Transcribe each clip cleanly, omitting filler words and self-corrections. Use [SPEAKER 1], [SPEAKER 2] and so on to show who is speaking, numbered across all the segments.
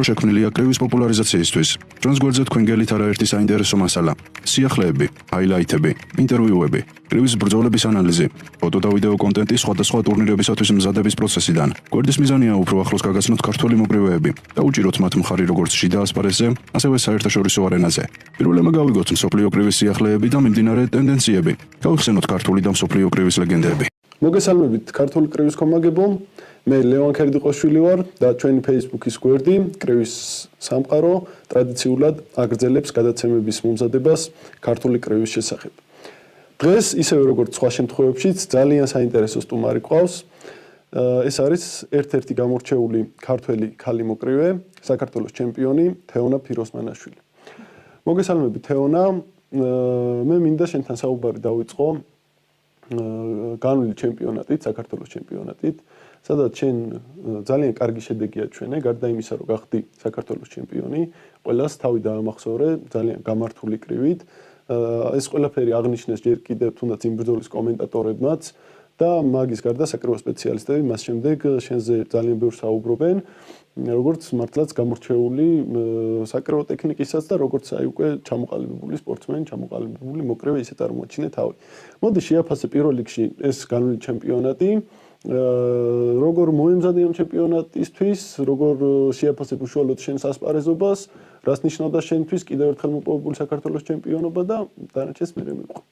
[SPEAKER 1] რომ შექმნილია კრივის პოპულარიზაციისთვის. ჩვენს გვერდზე თქვენ გელით არაერთი საინტერესო მასალა, სიახლეები, ჰაილაითები, ინტერვიუები, კრივის ბრძოლების ანალიზი, ფოტო და ვიდეო კონტენტი სხვადასხვა ტურნირებისათვის მზადების პროცესიდან. გვერდის მიზანია უფრო ახლოს გაგაცნოთ ქართველი მოკრივეები და უჭიროთ მათ მხარი როგორც შიდა ასპარეზზე, ასევე საერთაშორისო არენაზე. პირველმა გავიგოთ მსოფლიო კრივის სიახლეები და მიმდინარე ტენდენციები. გავიხსენოთ ქართული და მსოფლიო კრივის ლეგენდები.
[SPEAKER 2] მოგესალმებით ქართული კრივის კომაგებო, მე ლევან ქერდიყოშვილი ვარ და ჩვენი Facebook-ის გვერდი კრივის სამყარო ტრადიციულად აგრძელებს გადაცემების მომზადებას ქართული კრივის შესახებ. დღეს ისევე როგორც სხვა შემთხვევებშიც ძალიან საინტერესო სტუმარი ყავს. ეს არის ერთ-ერთი გამორჩეული ქართველი ქალი მოკრივე, საქართველოს ჩემპიონი თეონა ფიროსმანაშვილი. მოგესალმებით თეონა, მე მინდა შენთან საუბარი დავიწყო განვლილი ჩემპიონატით, საქართველოს ჩემპიონატით, სადაც შენ ძალიან კარგი შედეგი აჩვენე, გარდა იმისა, რომ გახდი საქართველოს ჩემპიონი, ყველას თავი დაამახსოვრე ძალიან გამართული კრივით. ეს ყველაფერი აღნიშნეს ჯერ კიდევ თუნდაც იმ ბრძოლის კომენტატორებმაც და მაგის გარდა საკრივო სპეციალისტები მას შემდეგ შენზე ძალიან ბევრს საუბრობენ, როგორც მართლაც გამორჩეული საკრივო ტექნიკისაც და როგორც აი უკვე ჩამოყალიბებული სპორტსმენი, ჩამოყალიბებული მოკრივე ისე წარმოაჩინე თავი. მოდი შეაფასე პირველ რიგში ეს განვლილი ჩემპიონატი, როგორ მოემზადე ამ ჩემპიონატისთვის, როგორ შეაფასებ უშუალოდ შენს ასპარეზობას, რას ნიშნავდა შენთვის კიდევ ერთხელ მოპოვებული საქართველოს ჩემპიონობა და დანარჩენს მე მივყვეთ.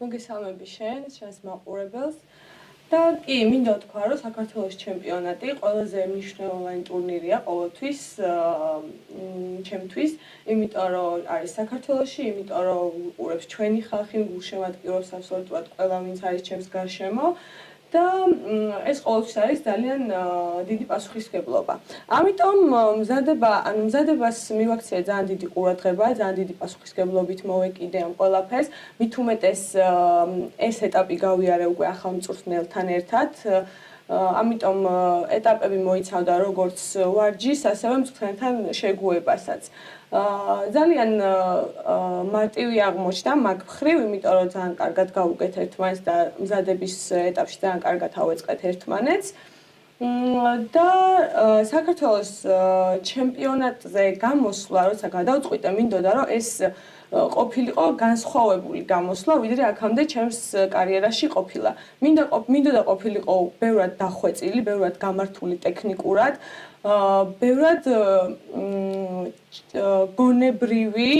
[SPEAKER 3] მოგესალმები შენს მაყურებელს. და კი, მინდა ვთქვა, რომ საქართველოს ჩემპიონატი ყველაზე მნიშვნელოვანი ტურნირია ყოველთვის ჩემთვის, იმიტომ რომ არის საქართველოში, იმიტომ რომ უყურებს ჩვენი ხალხი, გულშემატკივრობს აბსოლუტურად ყველა, ვინც არის ჩემს გარშემო. და ეს ყოველთვის არის ძალიან დიდი პასუხისმგებლობა. ამიტომ მზადებას მივაქციე ძალიან დიდი ყურადღება, ძალიან დიდი პასუხისმგებლობით მოვეკიდე ამ ყველაფერს. მით უმეტეს ეს ეტაპი გავიარე უკვე ახალ მწვრთნელთან ერთად. ამიტომ ეტაპები მოიცავდა როგორც ვარჯიშს, ასევე მწვრთნელთან შეგუებასაც. ძალიან მარტივი აღმოჩნდა მაგ მხრივ, იმიტომ რომ ძალიან კარგად გავუკეთ ერთმანეთს და მზადების ეტაპში ძალიან კარგად ავეწყეთ ერთმანეთს. და საქართველოს ჩემპიონატზე გამოსვლა, როცა გადავწყვიტე, მინდოდა რომ ეს ყოფილიყო განსხვავებული გამოსვლა, ვიდრე აქამდე ჩემს კარიერაში ყოფილა. მინდოდა ყოფილიყო ბევრად დახვეწილი, ბევრად გამართული ტექნიკურად, ბევრად გონებრივი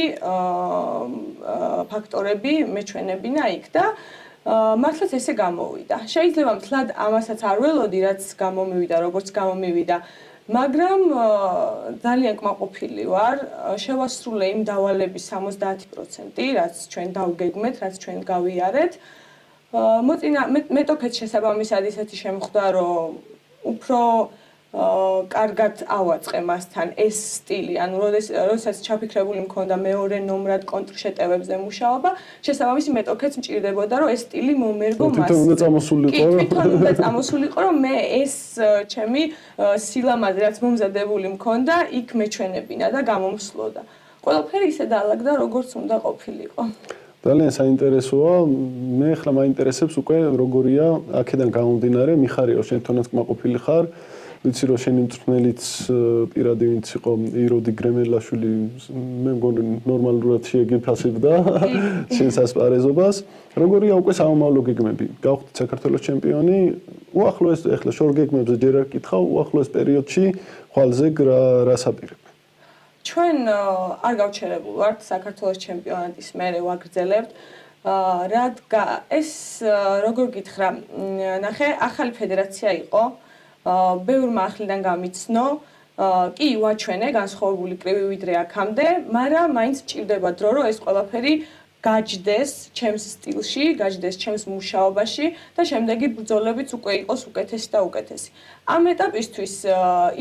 [SPEAKER 3] ფაქტორები მეჩვენებინა იქ და მართლაც ესე გამოვიდა. შეიძლება მთლად ამასაც არ ველოდი, რაც გამომივიდა, როგორც გამომივიდა, მაგრამ ძალიან კმაყოფილი ვარ. შევასრულე იმ დავალების 70%, რაც ჩვენ დავგეგმეთ, რაც ჩვენ გავიარეთ. მეტოქეთ შესაბამისად ისეთი შემხვდა, რომ უფრო კარგად ავაწყე მასთან ეს სტილი, ანუ როდესაც ჩაფიქრებული მქონდა მეორე ნომრად კონტრშეტევებზე მუშაობა, შესაბამისი მეტოქეც მჭირდებოდა, რომ ეს სტილი მომერგო მას.
[SPEAKER 2] თვითონ უნდა წამოსულიყო.
[SPEAKER 3] თვითონ უნდა წამოსულიყო, რომ მე ეს ჩემი სილამაზე, რაც მომზადებული მქონდა, იქ მეჩვენებინა და გამომსვლოდა. ყველაფერი ისე დაალაგდა, როგორც უნდა ყოფილიყო.
[SPEAKER 2] ძალიან საინტერესოა. მე ახლა მაინტერესებს უკვე როგორია აქედან გამომდინარე, მიხარია რომ შენ თონაც კმაყოფილი ხარ. ვიცი რომ შენი მწვრთნელიც პირადი ვინც იყო იროდი გრემელაშვილი, მე მგონი ნორმალურად შეეგიფასებდა შენს ასპარეზობას. როგორია უკვე სამომავლო გეგმები? გავხდით საქართველოს ჩემპიონი, უახლოეს ახლა შორ გეგმებზე ჯერ არ კითხავ, უახლოეს პერიოდში ხვალზეგ რას აპირებ?
[SPEAKER 3] ჩვენ არ გავჩერებულ ვართ საქართველოს ჩემპიონატის მერე ვაგრძელებთ. ეს როგორ გითხრა, ნახე, ახალი ფედერაცია იყო. ბევრმა ახლიდან გამიცნო, კი ვაჩვენე განსხვავებული კრივი ვიდრე აქამდე, მაგრამ მაინც მჭირდება დრო, რომ ეს ყველაფერი გაჯდეს ჩემს სტილში, გაჯდეს ჩემს მუშაობაში და შემდეგი ბრძოლებიც უკვე იყოს უკეთესი და უკეთესი. ამ ეტაპისთვის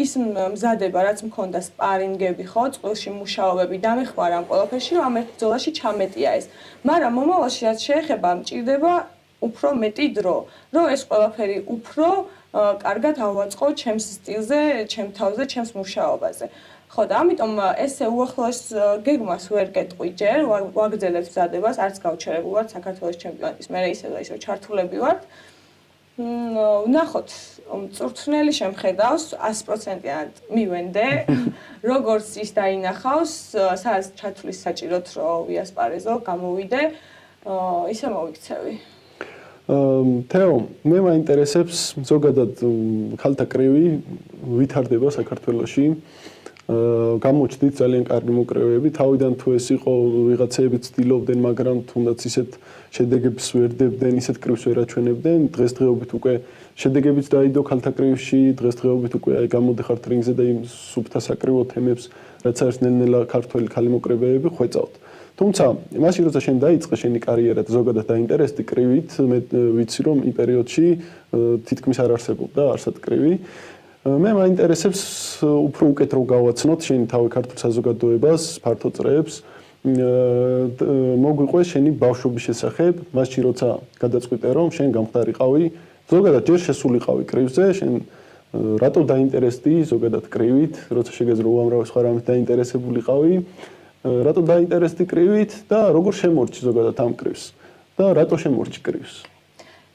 [SPEAKER 3] ის მზადება, რაც მქონდა სპარინგები, ხო, წყვილში მუშაობები, დამეხმარა ამ ყველაფერში, რომ ამ ბრძოლაში ჩამეტია ეს. მაგრამ მომავალში რაც შეეხება, მჭირდება უფრო მეტი დრო, რომ ეს ყველაფერი უფრო კარგად ავაწყო ჩემს სტილზე, ჩემ თავზე, ჩემს მუშაობაზე. ხო და ამიტომ ესე უახლოეს გეგმას ვერ გეტყვი ჯერ, ვაგრძელებთ მზადებას, არც გავჩერებულ ვართ საქართველოს ჩემპიონატის მერე ისე და ისე ჩართულები ვართ. ვნახოთ, მწვრთნელი შემხედავს 100%-ად მივენდე, როგორც ის დაინახავს, სადაც ჩათვლის საჭიროთ, რომ ვიასპარეზო, გამოვიდე, ისე მოვიქცევი.
[SPEAKER 2] თეო, მე მაინტერესებს ზოგადად ხალთა კრივი ვითარდება საქართველოში. გამოჩდით ძალიან კარგი მოკრევები. თავიდან თუ ეს იყო ვიღაცები ცდილობდნენ, მაგრამ თუნდაც ისეთ შედეგებს ვერ დებდნენ, ისეთ კრივს ვერ აჩვენებდნენ. დღესდღეობით უკვე შედეგებიც დაიდო ხალთა კრივში, დღესდღეობით უკვე აი გამოდიხართ რინგზე და იმ სუფთა საკრივო თემებს, რაც არის ნელ-ნელა ქართველი ხალი მოკრებეები ხვეწავთ. თუმცა, მაშინ როცა შენ დაიწყე შენი კარიერა და ზოგადად დაინტერესდი კრივით, მე ვიცი რომ იმ პერიოდში თითქმის არ არსებობდა არსად კრივი. მე მაინტერესებს უფრო უკეთ რო გავაცნოთ შენი თავი ქართულ საზოგადოებას, ფართო წრეებს. მოგვიყვეს შენი ბავშვობის შესახებ, მაშინ როცა გადაწყვიტე რომ შენ გამხდარიყავი, ზოგადად ჯერ შესულიყავი კრივზე, შენ რატო დაინტერესდი ზოგადად კრივით, როცა შეგეძლო უამრავი სხვა რამით დაინტერესებულიყავი, რატო დაინტერესდი კრივით და როგორ შემორჩი ზოგადად ამ კრივს და რატო შემორჩი კრივს?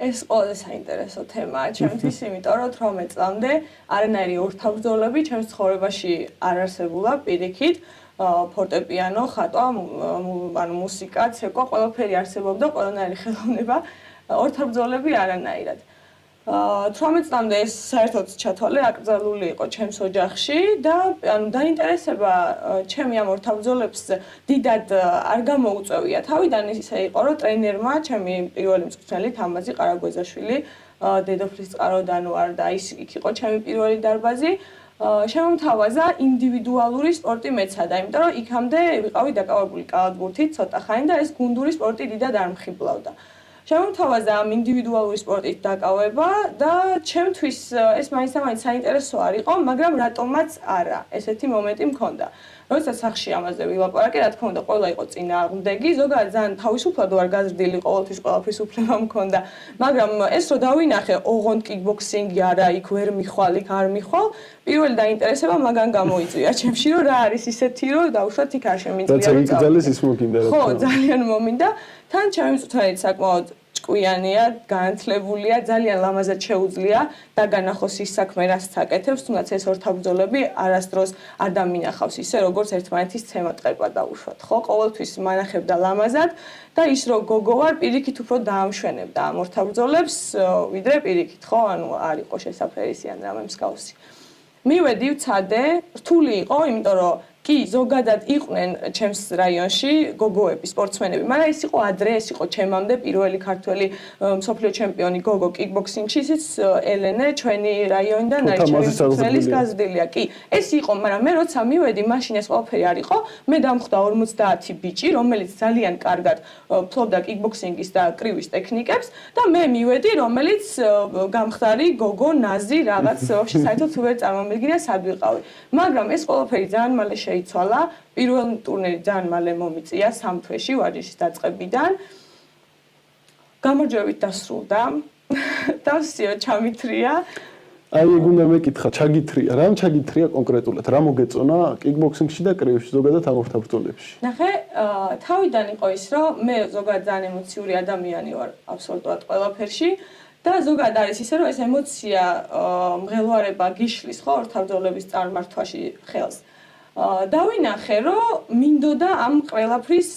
[SPEAKER 3] ეს ყველაზე საინტერესო თემაა ჩემთვის, იმიტომ რომ 18 წლამდე არანაირი ორთაბრძოლები ჩემს ცხოვრებაში არ არსებულა პირიქით. ფორტეპიანო, ხატვა, ანუ მუსიკა, ცეკვა, ყველაფერი არსებობდა, ყველანაირი ხელოვნება, ორთაბრძოლები არანაირად. 18 წლამდე ეს საერთოდ ჩათვალე აკრძალული იყო ჩემს ოჯახში და ანუ დაინტერესება ჩემი ამ ორთაბრძოლებს დიდად არ გამოუწევია. თავიდან ისე იყო, რომ ტრენერმა ჩემი პირველი მწვრთნელი თამაზი ყარაგვეზაშვილი დედოფლის წყაროდან ვარ და ის იქ იყო ჩემი პირველი დარბაზი. შემომთავაზა ინდივიდუალური სპორტი მეცადა, იმიტომ რომ იქამდე ვიყავი დაკავებული კალათბურთით ცოტა ხანი და ეს გუნდური სპორტი დიდად არ მხიბლავდა. შემომთავაზა ამ ინდივიდუალური სპორტით დაკავება და ჩემთვის ეს მაინც საინტერესო არ იყო, მაგრამ რატომაც არა, ესეთი მომენტი მქონდა. როდესაც სახში ამაზე ვილაპარაკე, რა თქმა უნდა, ყველა იყო წინააღმდეგი, ზოგადად ძალიან თავისუფლად ვარ გაზრდილი, ყოველთვის ყველაფრის უფლება მქონდა, მაგრამ ეს რო დავინახე, ოღონდ კიკბოქსინგი არა, იქ ვერ მიხვალ, იქ არ მიხვალ, პირველი დაინტერესება მაგან გამოიწვია ჩემში, რომ რა არის ისეთი, რომ დაუშვათ იქ არ შემიძლია
[SPEAKER 2] რომ წავიდე. ის მოგინდა რა.
[SPEAKER 3] ხო, ძალიან მომინდა. თან ჩემი მწვრთნელი საკმაოდ ჭკვიანია, განათლებულია, ძალიან ლამაზად შეუძლია დაგანახოს ის საქმე, რაც აკეთებს, თუნდაც ეს ორთაბრძოლები არასდროს არ დამინახავს ისე, როგორც ერთმანეთის ცემა ტყეპა დაუშვათ, ხო? ყოველთვის მანახებდა ლამაზად და ის რო გოგო ვარ, პირიქით უფრო დაამშვენებდა ამ ორთაბრძოლებს, ვიდრე პირიქით, ხო? ანუ არ იყო შესაფერისი ან რამე მსგავსი. მივედი, ვცადე, რთული იყო, იმიტომ რომ კი, ზოგადად იყვნენ ჩემს რაიონში გოგოები, სპორტსმენები, მაგრამ ეს იყო ადრე, ეს იყო ჩემამდე პირველი ქართველი მსოფლიო ჩემპიონი გოგო კიკბოქსინგში, ისიც ელენე, ჩვენი რაიონიდან არის ჩემი მწვრთნელის გაზრდილია. კი, ეს იყო, მაგრამ მე როცა მივედი, მაშინ ეს ყველაფერი არ იყო. მე დამხვდა 50 ბიჭი, რომელიც ძალიან კარგად ფლობდა კიკბოქსინგის და კრივის ტექნიკებს და მე მივედი, რომელიც გამხდარი გოგო, ნაზი, რაღაც ვაფშე საერთოდ ვერ წარმომედგინა სად ვიყავი. მაგრამ ეს ყველაფერი ძალიან მალე შეიცვალა. პირველი ტურნირი ძალიან მალე მომიწია 3 თვეში ვარჯიშის დაწყებიდან. გამარჯვებით დასრულდა. დავსიო ჩამithრია.
[SPEAKER 2] აი ეგ უნდა მეკითხა, ჩაგithრია. რამ ჩაგithრია კონკრეტულად? რა მოგეწონა კიკბოქსინგში და კრივში, ზოგადად ამ ორთაბრძოლებში?
[SPEAKER 3] ნახე, თავიდან იყო ის, რომ მე ზოგადად ძალიან ემოციური ადამიანი ვარ აბსოლუტურად ყველაფერში. და ზოგადად არის ისე, რომ ეს ემოცია მღელვარება გიშლის ხო ორთაბრძოლების წარმართვაში ხელს. დავინახე, რომ მინდოდა ამ ყველაფრის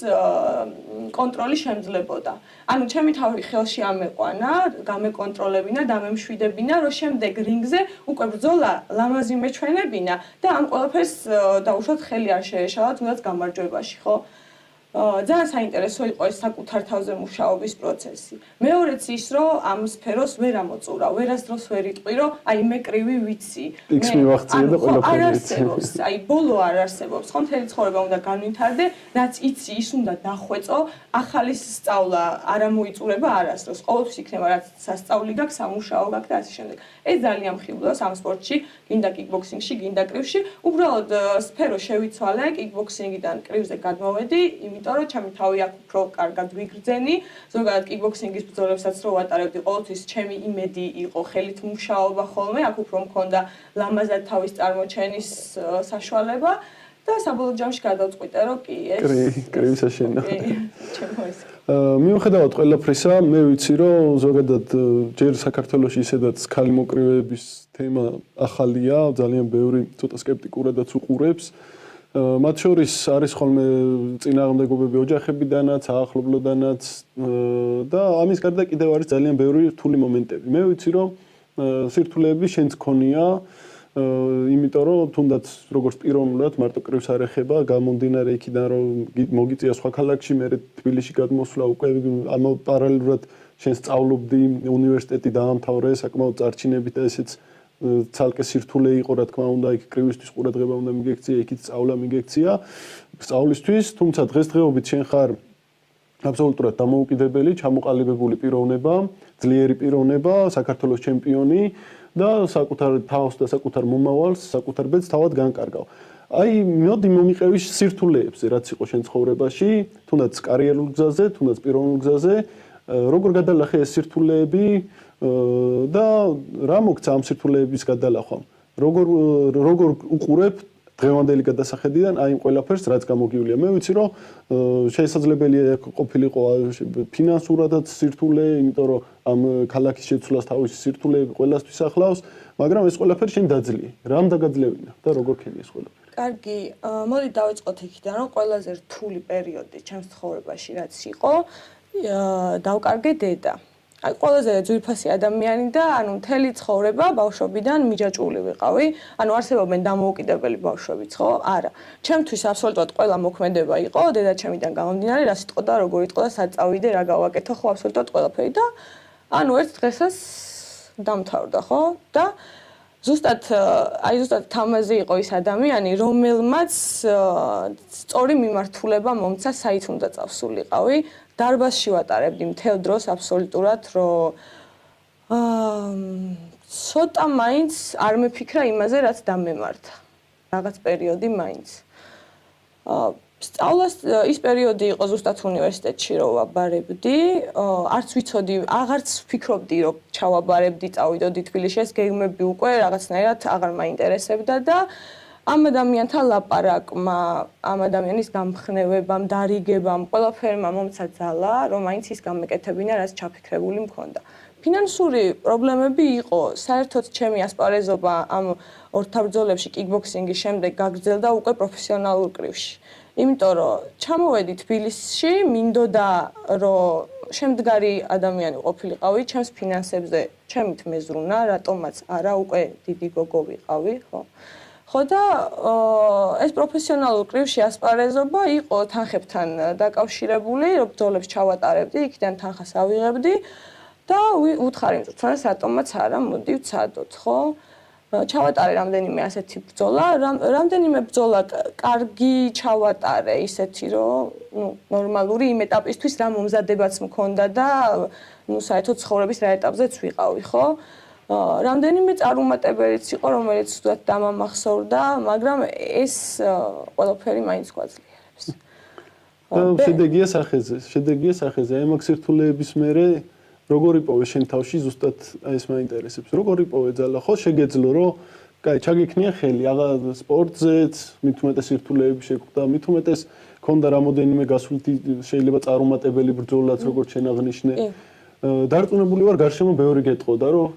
[SPEAKER 3] კონტროლი შემძლებოდა. ანუ ჩემი თავი ხელში ამეყვანა, გამეკონტროლებინა, დამემშვიდებინა, რომ შემდეგ რინგზე უკვე ბრძოლა ლამაზი მეჩვენებინა და ამ ყველაფერს დაუშვათ ხელი არ შეეშალა თუნდაც გამარჯვებაში, ხო? ძალიან საინტერესო იყო ეს საკუთარ თავზე მუშაობის პროცესი. მეორეც ის, რომ ამ სფეროს ვერ ამოწურა, ვერასდროს ვერ იტყვი, რომ აი მე კრივი ვიცი.
[SPEAKER 2] იქს მივახციე და ყველაფერი
[SPEAKER 3] არსებობს, აი ბოლო არ არსებობს. ხო, მთელი ცხოვრება უნდა განვითარდე, რაც იცი, ის უნდა დახვეწო, ახალი სწავლა არ ამოიწურება არასდროს. ყოველთვის იქნება რაც სასწავლი გაქვს, სამუშაო გაქვს და ასე შემდეგ. ეს ძალიან მხიბლავს ამ სპორტში, გინდა კიკბოქსინგში, გინდა კრივში. უბრალოდ სფერო შევიცვალე, კიკბოქსინგიდან კრივზე გადმოვედი, იმიტომ რომ ჩემი თავი აქ უფრო კარგად ვიგრძენი, ზოგადად კიკბოქსინგის ბრძოლებსაც რო ვატარებდი, ყოველთვის ჩემი იმედი იყო ხელით მუშაობა ხოლმე, აქ უფრო მქონდა ლამაზად თავის წარმოჩენის საშუალება და საბოლოო ჯამში გადავწყვიტე, რომ კი ეს
[SPEAKER 2] კრივი საშენო.
[SPEAKER 3] ჩემო ეს.
[SPEAKER 2] მიუხედავად ყველაფრისა, მე ვიცი, რომ ზოგადად ჯერ საქართველოში ისედაც ქალი მოკრივეების თემა ახალია, ძალიან ბევრი ცოტა სკეპტიკურადაც უყურებს. მათ შორის არის ხოლმე წინააღმდეგობები ოჯახებიდანაც, ახლობლოდანაც და ამის გარდა კიდევ არის ძალიან ბევრი რთული მომენტები. მე ვიცი, რომ სირთულეები შენც ქონია, იმიტომ რომ თუნდაც როგორც პიროვნულად მარტო კრივს არ ეხება, გამომდინარე იქიდან რომ მოგიწია სხვა ქალაქში, მე თბილისში გადმოსვლა უკვე ამავე პარალელურად შენ სწავლობდი, უნივერსიტეტი დაამთავრე საკმაოდ წარჩინებით და ესეც ცალკე სირთულე იყო, რა თქმა უნდა, იქ კრივისთვის ყურადღება უნდა მიგექცია, იქით სწავლა მიგექცია სწავლისთვის, თუმცა დღესდღეობით შენ ხარ აბსოლუტურად დამოუკიდებელი, ჩამოყალიბებული პიროვნება, ძლიერი პიროვნება, საქართველოს ჩემპიონი და საკუთარ თავს და საკუთარ მომავალს, საკუთარ ბედს თავად განკარგავ. აი, მოდი მომიყევი სირთულეებზე, რაც იყო შენ ცხოვრებაში, თუნდაც კარიერულ გზაზე, თუნდაც პიროვნულ გზაზე, როგორ გადალახე ეს სირთულეები და რა მოგცა ამ სირთულეების გადალახვამ? როგორ უყურებ დღევანდელი გადასახედიდან აი იმ ყველაფერს, რაც გამოგივლია. მე ვიცი, რომ შესაძლებელია ყოფილიყო ფინანსურადაც სირთულე, იმიტომ რომ ამ ქალაქის შეცვლას თავისი სირთულეები ყველასთვის ახლავს, მაგრამ ეს ყველაფერი შენ დაძლია. რამ დაგაძლევინა და როგორ ქენი ეს ყველაფერი?
[SPEAKER 3] კარგი, მოდი დავიწყოთ იქიდან, რომ ყველაზე რთული პერიოდი ჩემს ცხოვრებაში რაც იყო, დავკარგე დედა. აი ყველაზე ძვირფასი ადამიანი და ანუ მთელი ცხოვრება ბავშვობიდან მიჯაჭვული ვიყავი. ანუ არსებობენ დამოუკიდებელი ბავშვებიც, ხო? არა. ჩემთვის აბსოლუტურად ყველა მოქმედება იყო დედაჩემიდან გამომდინარე, რა სიტყვა და როგორ იტყვა და სად წავიდე, რა გავაკეთო, ხო, აბსოლუტურად ყველაფერი და ანუ ერთ დღესაც დამთავრდა, ხო? და ზუსტად თამაზე იყო ის ადამიანი, რომელმაც სწორი მიმართულება მომცა, საით უნდა წავსულიყავი. დარბაზში ვატარებდი მთელ დროს აბსოლუტურად, რომ ცოტა მაინც არ მეფიქრა იმაზე, რაც დამემართა. რაღაც პერიოდი მაინც. სწავლას ის პერიოდი იყო ზუსტად უნივერსიტეტში, რომ ვაბარებდი, არც ვიცოდი, აღარც ვფიქრობდი, რომ ჩავაბარებდი, წავიდოდი თბილისში, ეს გეგმები უკვე რაღაცნაირად აღარ მაინტერესებდა და ამ ადამიანთან ლაპარაკმა, ამ ადამიანის გამხნევებამ, დარიგებამ, ყველაფერმა მომცა ძალა, რომ მაინც ის გამეკეთებინა, რაც ჩაფიქრებული მქონდა. ფინანსური პრობლემები იყო, საერთოდ ჩემი ასპარეზობა ამ ორთაბრძოლებში კიკბოქსინგის შემდეგ გაგრძელდა უკვე პროფესიონალურ კრივში. იმიტომ რომ ჩამოვედი თბილისში, მინდოდა რომ შემდგარი ადამიანი ყოფილიყავი, ჩემს ფინანსებზე ჩემით მეზრუნა, რატომაც არა, უკვე დიდი გოგო ვიყავი, ხო? ხო და ეს პროფესიონალურ კრივში ასპარეზობა იყო თანხებთან დაკავშირებული, რომ ბრძოლებს ჩავატარებდი, იქიდან თანხას ავიღებდი და უთხარი მწვრთნელს რატომაც არა, მოდი ვცადოთ, ხო? ჩავატარე რამდენიმე ასეთი ბრძოლა, რამდენიმე ბრძოლა კარგი ჩავატარე, ისეთი რომ, ნორმალური იმ ეტაპისთვის რა მომზადებაც მქონდა და, საერთოდ ცხოვრების რა ეტაპზეც ვიყავი, ხო? რამდენიმე წარუმატებელიც იყო, რომელიც თუნდაც დამამახსოვრდა, მაგრამ ეს ყველაფერი მაინც გვაძლიერებს.
[SPEAKER 2] შედეგია სახეზე, აი მაგ სირთულეების მერე როგორ იპოვე შენ თავში ზუსტად ეს მაინტერესებს. როგორ იპოვე ძალა, ხო შეგეძლო რომ კაი, ჩაგიქნია ხელი, აღარ სპორტზეც, მით უმეტეს სირთულეები შეგვდა, მით უმეტეს ქონდა რამოდენიმე გასვლითი შეიძლება წარუმატებელი ბრძოლაც როგორც შენ აღნიშნე. დარწმუნებული ვარ, გარშემო ბევრი გეტყოდა, რომ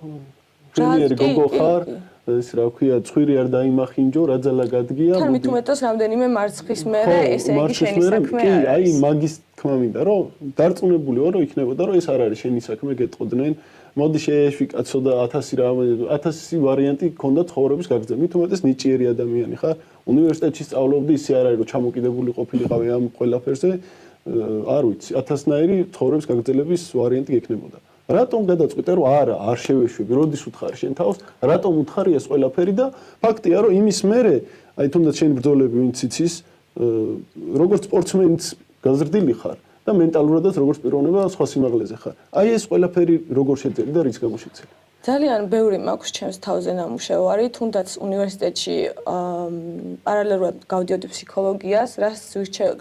[SPEAKER 2] პრემიერი გოგო ხარ, ეს რა ქვია, ცხვირი არ დაიმახინჯო, რა ძალა გადგია.
[SPEAKER 3] თან მით უმეტეს რამდენიმე მარცხის მერე ესე იგი შენი საქმე
[SPEAKER 2] არის. კი, აი მაგის თქმა მინდა, რომ დარწმუნებული ვარ, რომ იქნებოდა, რომ ეს არ არის შენი საქმე, გეტყოდნენ. მოდი შეეშვი კაცო და 1000 ვარიანტი გქონდა ცხოვრების გაგრძელება. მით უმეტეს ნიჭიერი ადამიანი ხარ, უნივერსიტეტში სწავლობდი, ისე არ არის, რომ ჩამოკიდებული ყოფილიყავი ამ ყველაფერზე. არ ვიცი, 1000-ნაირი ცხოვრების გაგრძელების ვარიანტი გექნებოდა. რატომ გადაწყვიტე რომ არა, არ შევეშვები, როდის უთხარი შენ თავს, რატომ უთხარი ეს ყველაფერი და ფაქტია რომ იმის მერე, აი თუნდაც შენი ბრძოლები ვინც იცის, როგორც სპორტსმენიც გაზრდილი ხარ და მენტალურადაც როგორც პიროვნება სხვა სიმაღლეზე ხარ. აი ეს ყველაფერი როგორ შეძელი და რის გამო შეძელი?
[SPEAKER 3] ძალიან ბევრი მაქვს ჩემს თავზე ნამუშევარი, თუნდაც უნივერსიტეტში პარალელურად გავდიოდი ფსიქოლოგიას,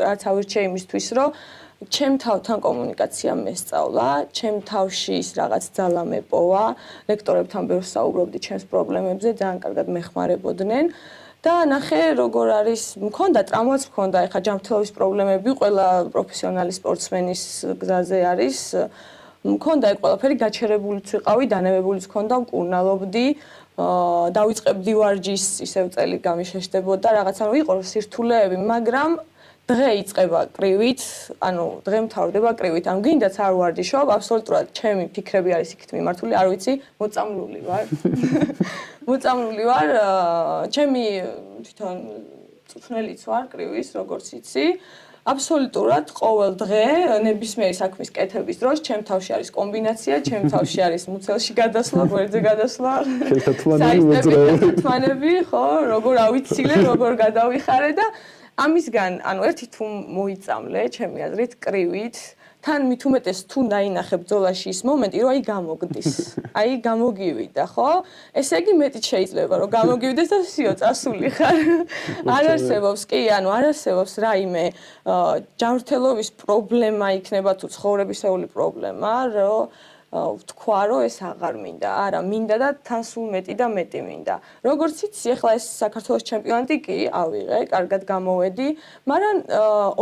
[SPEAKER 3] რაც ავირჩე იმისთვის, რომ ჩემ თავთან კომუნიკაცია მესწავლა, ჩემ თავში ის რაღაც ძალა მეპოვა, ლექტორებთან ბევრს საუბრობდი ჩემს პრობლემებზე, ძალიან კარგად მეხმარებოდნენ და ნახე როგორ არის მქონდა ტრამვაც მქონდა ეხა ჯანმრთელობის პრობლემები ყველა პროფესიონალი სპორტსმენის გზაზე არის მქონდა ეგ ყველაფერი გაჩერებულიც ვიყავი დანებებულიც მქონდა მკურნალობდი დავიწყებდი ვარჯიშს ისევ წელი გამიშეშდებოდა რაღაცა იყო სირთულეები მაგრამ დღე იწყება კრივით ანუ დღე მთავრდება კრივით ან გინდაც არ ვარჯიშობ აბსოლუტურად ჩემი ფიქრები არის იქით მიმართული არ ვიცი მოწამლული ვარ ჩემი თვითონ წვნელიც ვარ კრივის როგორც იცი აბსოლუტურად ყოველ დღე ნებისმიერი საქმის კეთების დროს ჩემ თავში არის კომბინაცია ჩემ თავში არის მუცელში გადასვლა გვერდზე გადასვლა თვალები ხო როგორ ავიცილე როგორ გადავიხარე და ამისგან ანუ ერთი თუ მოიწამლე ჩემი აზრით კრივით თან მით უმეტეს თუ დაინახე ბრძოლაში ის მომენტი რომ აი გამოგდის აი გამოგივიდა ხო ესე იგი მეტიც შეიძლება რომ გამოგივიდეს და всё წასული ხარ არ არსებობს კი ანუ არ არსებობს რაიმე ჯანმრთელობის პრობლემა იქნება თუ ცხოვრებისეული პრობლემა რომ ვთქვა რომ ეს აღარ მინდა არა მინდა და თან სულ მეტი და მეტი მინდა როგორც იცი ახლა ეს საქართველოს ჩემპიონატი კი ავიღე კარგად გამოვედი მაგრამ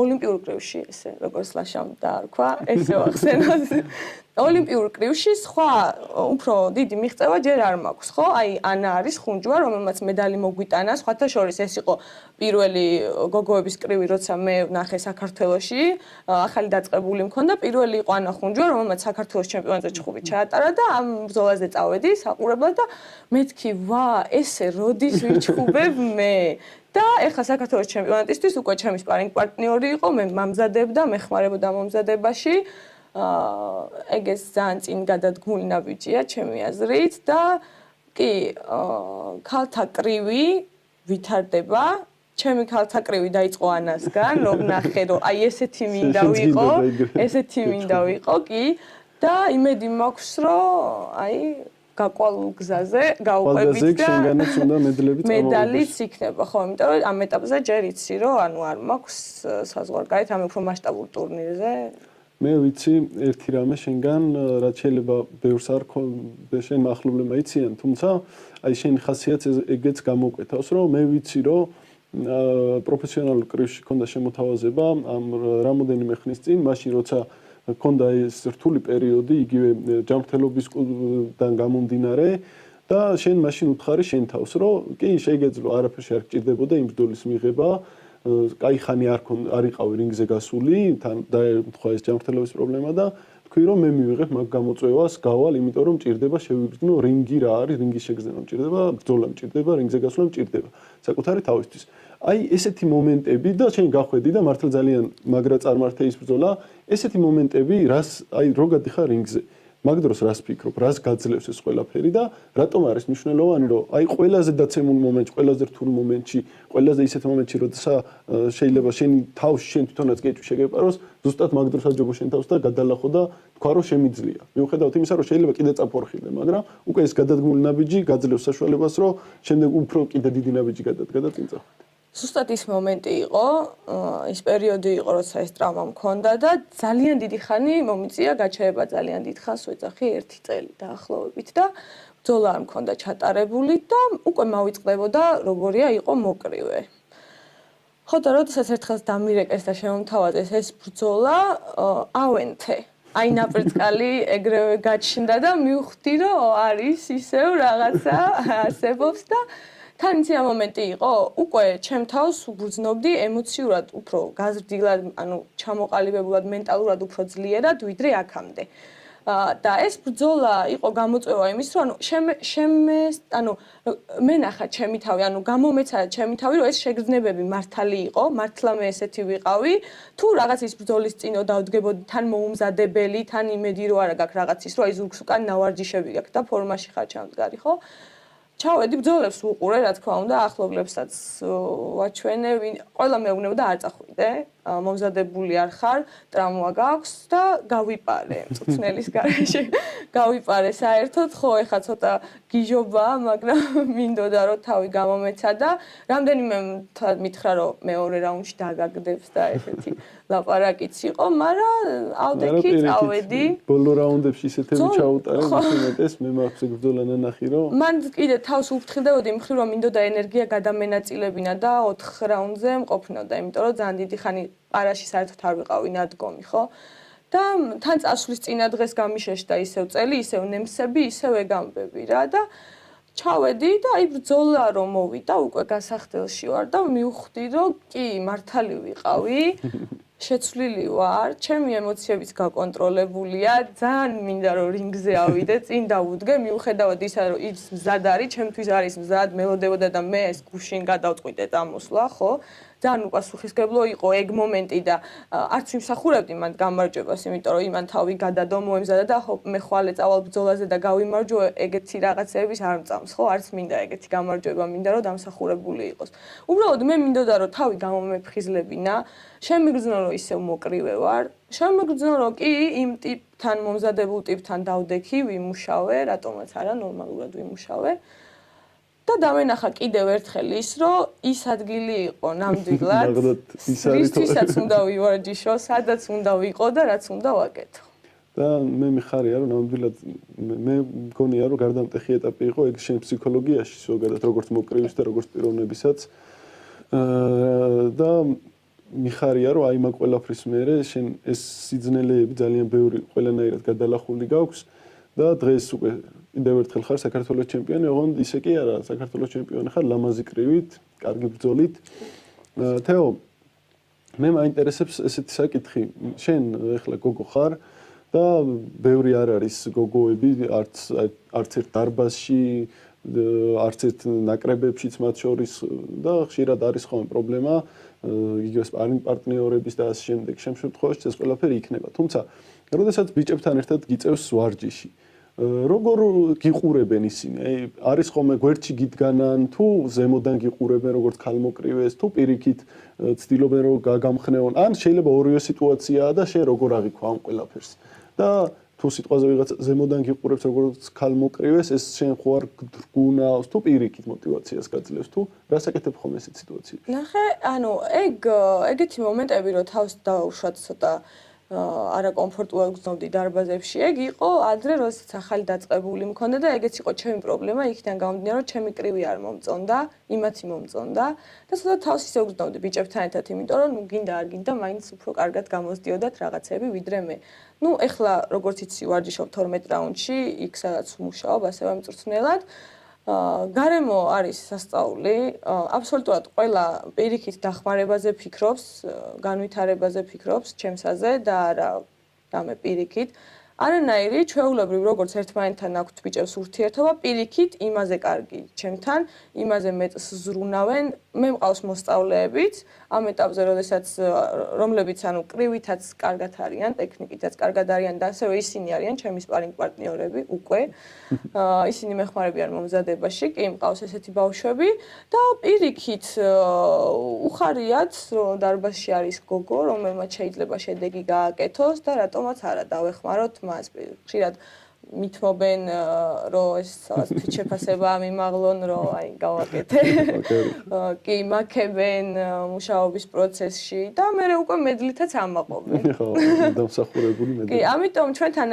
[SPEAKER 3] ოლიმპიურ კრივში ესე როგორც ლაშამ დაარქვა ესე ვახსენოთ ოლიმპიურ კრივში სხვა უფრო დიდი მიღწევა ჯერ არ მაქვს ხო აი ანა არის ხუნჯვა რომელმაც მედალი მოგვიტანა სხვათა შორის ეს იყო პირველი გოგოების კრივი როცა მე ვნახე საქართველოში ახალი დაწყებული მქონდა პირველი იყო ანა ხუნჯვა რომელმაც საქართველოს ჩემპიონატზე ჩხუბი ჩაატარა და ამ ბრძოლაზე წავედი საყურებლად და მეთქი ვა ესე როდის ვიჩხუბებ მე და ეხლა საქართველოს ჩემპიონატისთვის უკვე ჩემი სპარინგ პარტნიორი იყო მე მამზადებდა მეხმარებოდა მომზადებაში ეგეც ძალიან წინ გადადგმული ნაბიჯია ჩემი აზრით და კი ქალთა კრივი ვითარდება ჩემი ქალთა კრივი დაიწყო ანასგან რომ ნახე რომ აი ესეთი მინდა ვიყო კი და იმედი მაქვს რომ აი გაკვალულ გზაზე გავუყვებით და
[SPEAKER 2] შენგანაც უნდა
[SPEAKER 3] მედალიც იქნება ხო იმიტომ რომ ამ ეტაპზე ჯერ იცი რომ ანუ არ მაქვს საზღვარგარეთ ამ უფრო მასშტაბურ ტურნირზე
[SPEAKER 2] მე ვიცი ერთი რამე შენგან რაც შეიძლება ბევრს არ შენ მახლობლებმა იციან თუმცა აი შენი ხასიათი ეგეც გამოკვეთავს რომ მე ვიცი რომ პროფესიონალურ კრივში ქონდა შემოთავაზება ამ რამოდენიმე ხნის წინ მაშინ როცა ქონდა ეს რთული პერიოდი იგივე ჯანმრთელობისგან გამომდინარე და შენ მაშინ უთხარი შენ თავს რომ კი შეგეძლო არაფერში არ გჭირდებოდა იმ ბრძოლის მიღება კაი ხანი არ იყავი რინგზე გასული თან დაემთხვა ეს ჯანმრთელობის პრობლემა და თქვი რომ მე მივიღებ მაგ გამოწვევას გავალ იმიტომ რომ მჭირდება შევიგრძნო რინგი რა არის რინგის შეგრძნება მჭირდება ბრძოლა მჭირდება რინგზე გასვლა მჭირდება საკუთარი თავისთვის აი ესეთი მომენტები და შენ გახვედი და მართლა ძალიან მაგრა წარმართე ის ბრძოლა ესეთი მომენტები რას აი რო გადიხარ რინგზე მაგ დროს რას ფიქრობ რას გაძლევს ეს ყველაფერი და რატომ არის მნიშვნელოვანი რომ აი ყველაზე დაცემულ მომენტში ყველაზე რთულ მომენტში ყველაზე ისეთ მომენტში როცა შეიძლება შენი თავში შენ თვითონაც გეჭვი შეგეპაროს ზუსტად მაგ დროს აჯობო შენ თავს და გადალახო და თქვა რომ შემიძლია მიუხედავად იმისა რომ შეიძლება კიდე წაფორხილე მაგრამ უკვე ეს გადადგმული ნაბიჯი გაძლევს საშუალებას რომ შემდეგ უფრო კიდე დიდი ნაბიჯი გადადგა წინ წახვიდე
[SPEAKER 3] ზუსტად ის მომენტი იყო, ის პერიოდი იყო, როცა ეს ტრავმა მქონდა და ძალიან დიდი ხანი მომიწია გაჩერება ძალიან დიდ ხანს ვეძახი 1 წელი დაახლოებით და ბრძოლა არ მქონდა ჩატარებული და უკვე მავიწყდებოდა როგორია იყო მოკრივე. ხო და როდესაც ერთხელ დამირეკეს და შემომთავაზეს ეს ბრძოლა, ავენთე. აი ნაპრწკალი ეგრევე გაჩნდა და მივხვდი რომ არის ისევ რაღაცა არსებობს და თან ისე მომენტი იყო, უკვე ჩემ თავს ვგრძნობდი ემოციურად უფრო გაზრდილად, ანუ ჩამოყალიბებულად, მენტალურად უფრო ძლიერად, ვიდრე აქამდე. და ეს ბრძოლა იყო გამოწვევა იმის, რომ ანუ მე ნახა ჩემი თავი, ანუ გამომეცადა ჩემი თავი, რომ ეს შეგრძნებები მართალი იყო, მართლა მე ესეთი ვიყავი, თუ რაღაც ის ბრძოლის წინო დავდგებოდი, თან მოუმზადებელი, თან იმედი რომ არა გაქვს რაღაც ის, რომ აი ზურგს უკან ნავარჯიშები გაქვს და ფორმაში ხარ ჩამდგარი, ხო? ჩავედი ბრძოლებს ვუყურე, რა თქმა უნდა, ახლობლებსაც ვაჩვენე, ყველა მეუბნებოდა არ წახვიდე, მომზადებული არ ხარ, ტრამვა გაქვს და გავიპარე, მწვრთნელის გარეშე გავიპარე საერთოდ, ხო, ეხა ცოტა გიჟობაა, მაგრამ მინდოდა რომ თავი გამომეცადა, რამდენიმე მითხრა რომ მეორე რაუნდში დაგაგდებს და ესეთი ლაპარაკიც იყო, მაგრამ ავდექი წავედი.
[SPEAKER 2] ბოლო რაუნდებში ისეთები ჩაუტარე, მეტეს მე მაქვს ეგ ბრძოლა ნანახი რომ
[SPEAKER 3] მან კიდე თავს უფრთხილდებოდი იმ მხრივ რომ მინდოდა ენერგია გადამენაწილებინა და 4 რაუნდზე მყოფნოდა, იმიტომ რომ ძალიან დიდი ხანი პარაში საერთოდ არ ვიყავი ნადგომი, ხო? და თან წასვლის წინა დღეს გამიშეშდა ისევ წელი, ისევ ნემსები, ისევ ეგამბები რა და ჩავედი და აი ბრძოლა რომ მოვიდა, უკვე გასახდელში ვარ და მივხვდი რომ კი მართალი ვიყავი. შეცვლილი ვარ, ჩემი ემოციებიც გაკონტროლებულია, ძალიან მინდა რომ რინგზე ავიდე, წინ დავუდგე, მიუხედავად ისა რომ ის მზად არის, ჩემთვის არის მზად, მელოდებოდა და მე ეს გუშინ გადავწყვიტე წამოსვლა, ხო? ძალიან უპასუხისმგებლო იყო ეგ მომენტი და არც ვიმსახურებდი მან გამარჯვებას, იმიტომ რომ იმან თავი გადადო მოემზადა და მე ხვალე წავალ ბრძოლაზე და გავიმარჯვო, ეგეთი რაღაცების არ მწამს, ხო? არც მინდა ეგეთი გამარჯვება, მინდა რომ დამსახურებული იყოს. უბრალოდ მე მინდოდა რომ თავი გამომეფხიზლებინა, შემიგრძნო რომ ისევ მოკრივე ვარ, შემიგრძნო რომ კი იმ ტიპთან მომზადებულ ტიპთან დავდექი, ვიმუშავე, რატომაც არა, ნორმალურად ვიმუშავე. და დამენახა კიდევ ერთხელ ის, რომ ის ადგილი იყო ნამდვილად, ისთვისაც უნდა ვივარჯიშო, სადაც უნდა ვიყო და რაც უნდა ვაკეთო.
[SPEAKER 2] და მე მიხარია, რომ ნამდვილად მე მგონია, რომ გარდამტეხი ეტაპი იყო ეგ შენ ფსიქოლოგიაში, ზოგადად როგორც მოკრივის და როგორც პიროვნებისაც. და მიხარია, რომ აი მაგ ყველაფრის მერე შენ ეს სიძნელეები ძალიან ბევრი ყველანაირად გადალახული გაქვს და დღეს უკვე კიდევ ერთხელ ხარ საქართველოს ჩემპიონი, ოღონდ ისე კი არა, საქართველოს ჩემპიონი ხარ ლამაზი კრივით, კარგი ბრძოლით. თეო, მე მაინტერესებს ესეთი საკითხი, შენ ეხლა გოგო ხარ და ბევრი არ არის გოგოები, არც ერთ დარბაზში, არც ერთ ნაკრებებშიც მათ შორის და ხშირად არის ხოლმე პრობლემა იგივე სპარინგ პარტნიორების და ასე შემდეგ შემთხვევაში ეს ყველაფერი იქნება. თუმცა, როდესაც ბიჭებთან ერთად გიწევს ვარჯიში, როგორ გიყურებენ ისინი? არის ხოლმე გვერდში გიდგანან თუ ზემოდან გიყურებენ როგორც ქალმოკრივეს თუ პირიქით ცდილობენ რომ გაგამხნეონ? ან შეიძლება ორივე სიტუაციაა და შენ როგორ აღიქვა ამ ყველაფერს? და თუ სიტყვაზე ვიღაცა ზემოდან გიყურებს როგორც ქალმოკრივეს, ეს შენ ხო არ გრგუნავს თუ პირიქით мотивაციას გაძლევს თუ რას აკეთებ ხოლმე ესეთ სიტუაციებში?
[SPEAKER 3] ნახე, ანუ ეგეთი მომენტები რომ თავს დაუშვათ ცოტა არაკომფორტულად გრძნობდი დარბაზებში, ეგ იყო ადრე, როდესაც ახალი დაწყებული მქონდა და ეგეც იყო ჩემი პრობლემა, იქიდან გამომდინარე, რომ ჩემი კრივი არ მომწონდა, იმათი მომწონდა და ცოტა თავს ისე ვგრძნობდი ბიჭებთან ერთად, იმიტომ რომ გინდა არ გინდა, მაინც უფრო კარგად გამოსდიოდათ რაღაცები ვიდრე მე. ნუ ეხლა როგორც იცი ვარჯიშობ 12 რაუნდში, იქ სადაც ვმუშაობ, ასევე მწვრთნელად. გარემო არის სასწაული, აბსოლუტურად ყველა პირიქით დახმარებაზე ფიქრობს, განვითარებაზე ფიქრობს ჩემსაზე და არა რამე პირიქით. არანაირი ჩვეულებრივ როგორც ერთმანეთთან აქვთ ბიჭებს ურთიერთობა, პირიქით იმაზე კარგი ჩემთან, იმაზე მეტს ზრუნავენ. მე მყავს მოსწავლეებიც ამ ეტაპზე, როდესაც რომლებიც ანუ კრივითაც კარგად არიან, ტექნიკითაც კარგად არიან და ასევე ისინი არიან ჩემი სპარინგ პარტნიორები უკვე. ისინი მეხმარებიან მომზადებაში, კი მყავს ესეთი ბავშვები და პირიქით უხარიათ, რომ დარბაზში არის გოგო, რომელმაც შეიძლება შედეგი გააკეთოს და რატომაც არა დავეხმაროთ მას. ხშირად მithმობენ რომ ეს თვითშეფასება მიმაღლონ რომ აი გავაკეთე. კი, მაქებენ მუშაობის პროცესში და მე უკვე მედლითაც ამაყობენ.
[SPEAKER 2] ხო, დამსახურებული მედლით.
[SPEAKER 3] კი, ამიტომ ჩვენთან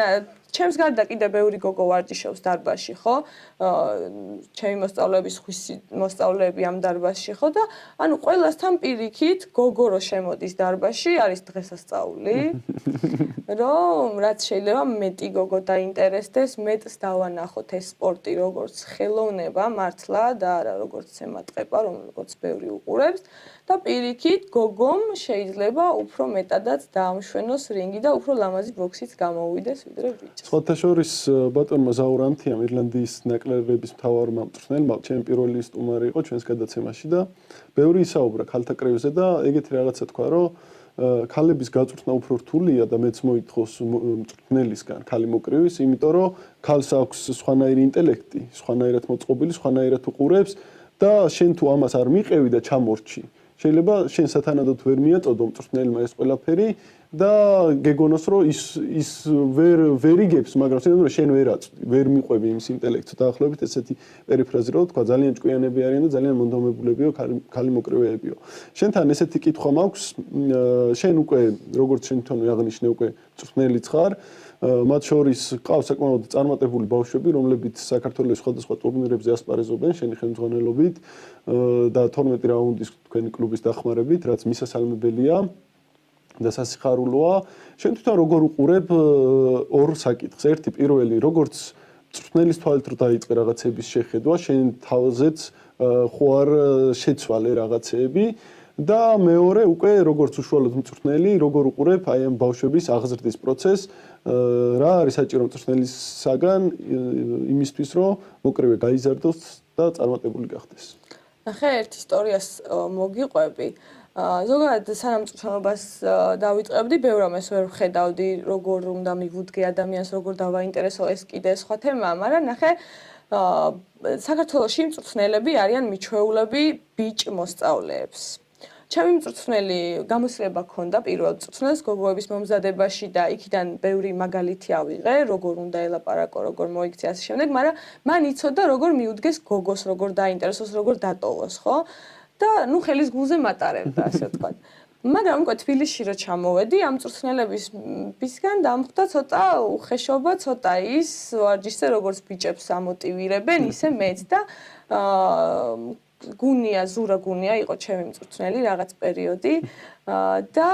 [SPEAKER 3] ჩემს გარდა კიდე ბევრი გოგო ვარჯიშობს დარბაზში, ხო? ჩემი მოსწავლეების ხვისი მოსწავლეები ამ დარბაზში, ხო? და ანუ ყველასთან პირიქით გოგო რო შემოდის დარბაზში, არის დღესასწაული. რომ რაც შეიძლება მეტი გოგო დაინტერესდეს, მეტს დავანახოთ ეს სპორტი როგორც ხელოვნება მართლა და არა როგორც ემატყება, რომელსაც ბევრი უყურებს. და პირიქით გოგომ შეიძლება უფრო მეტადაც დაამშვენოს რინგი და უფრო ლამაზი ბოქსით გამოვიდეს ვიდრე ბიჭს.
[SPEAKER 2] სხვათა შორის ბატონმა ზაურ ანთიამ ირლანდიის ნაკრებების მთავარმა მწვრთნელმა ჩემი პირველი სტუმარი იყო ჩვენს გადაცემაში და ბევრი ისაუბრა ქალთა კრივზე და ეგეთი რაღაცა თქვა რომ ქალების გაწვრთნა უფრო რთულია და მეც მოითხოვს მწვრთნელისგან ქალი მოკრივის, იმიტომ რომ ქალს აქვს სხვანაირი ინტელექტი, სხვანაირად მოწყობილი, სხვანაირად უყურებს და შენ თუ ამას არ მიყევი და ჩამორჩი შეიძლება შენ სათანადოდ ვერ მიაწოდო მწვრთნელმა ეს ყველაფერი და გეგონოს რომ ის ვერ იგებს, მაგრამ შენ ვერ მიყვები იმის ინტელექტს დაახლოებით ესეთი პერიფრაზი რომ თქვა ძალიან ჭკვიანები არიან და ძალიან მონდომებულებიო, ქალი მოკრივეებიო. შენთან ესეთი კითხვა მაქვს, შენ უკვე როგორც შენ თვითონ აღნიშნე უკვე მწვრთნელიც ხარ, მათ შორის ყავს საკმაოდ წარმატებული ბავშვები, რომლებიც საქართველოს სხვადასხვა ტურნირებზე ასპარეზობენ შენი ხელმძღვანელობით და 12 რაუნდის თქვენი კლუბის დახმარებით, რაც მისასალმებელია და სასიხარულოა. შენ თვითონ როგორ უყურებ ორ საკითხს? ერთი პირველი, როგორც მწვრთნელის თვალით რო დაიწყე რაღაცების შეხედვა, შენ თავზეც ხო არ შეცვალე რაღაცეები და მეორე უკვე როგორც უშუალოდ მწვრთნელი, როგორ უყურებ აი ამ ბავშვების აღზრდის პროცესს, რა არის საჭირო მწვრთნელისაგან იმისთვის, რომ მოკრივე გაიზარდოს და წარმატებული გახდეს.
[SPEAKER 3] ნახე, ერთ ისტორიას მოგიყვები. ზოგადად სანამ მწვრთნელობას დავიწყებდი, ბევრ ამას ვერ ვხედავდი, როგორ უნდა მივუდგე ადამიანს, როგორ დავაინტერესო, ეს კიდე სხვა თემაა, მაგრამ ნახე, საქართველოში მწვრთნელები არიან მიჩვეულები ბიჭ მოსწავლეებს. ჩემი მწვრთნელი გამოცდილება ჰქონდა პირველ მწვრთნელს გოგოების მომზადებაში და იქიდან ბევრი მაგალითი ავიღე, როგორ უნდა ელაპარაკო, როგორ მოიქცე ასე შემდეგ, მაგრამ მან იცოდა როგორ მიუდგეს გოგოს, როგორ დაინტერესოს, როგორ დატოვოს, ხო? და ნუ ხელის გულზე მატარებდა, ასე ვთქვათ. მაგრამ უკვე თბილისში რო ჩამოვედი, ამ მწვრთნელებისგან დამხვდა ცოტა უხეშობა, ცოტა ის ვარჯიშზე როგორც ბიჭებს ამოტივირებენ, ისე მეც და ზურა გუნია იყო ჩემი მწვრთნელი რაღაც პერიოდი და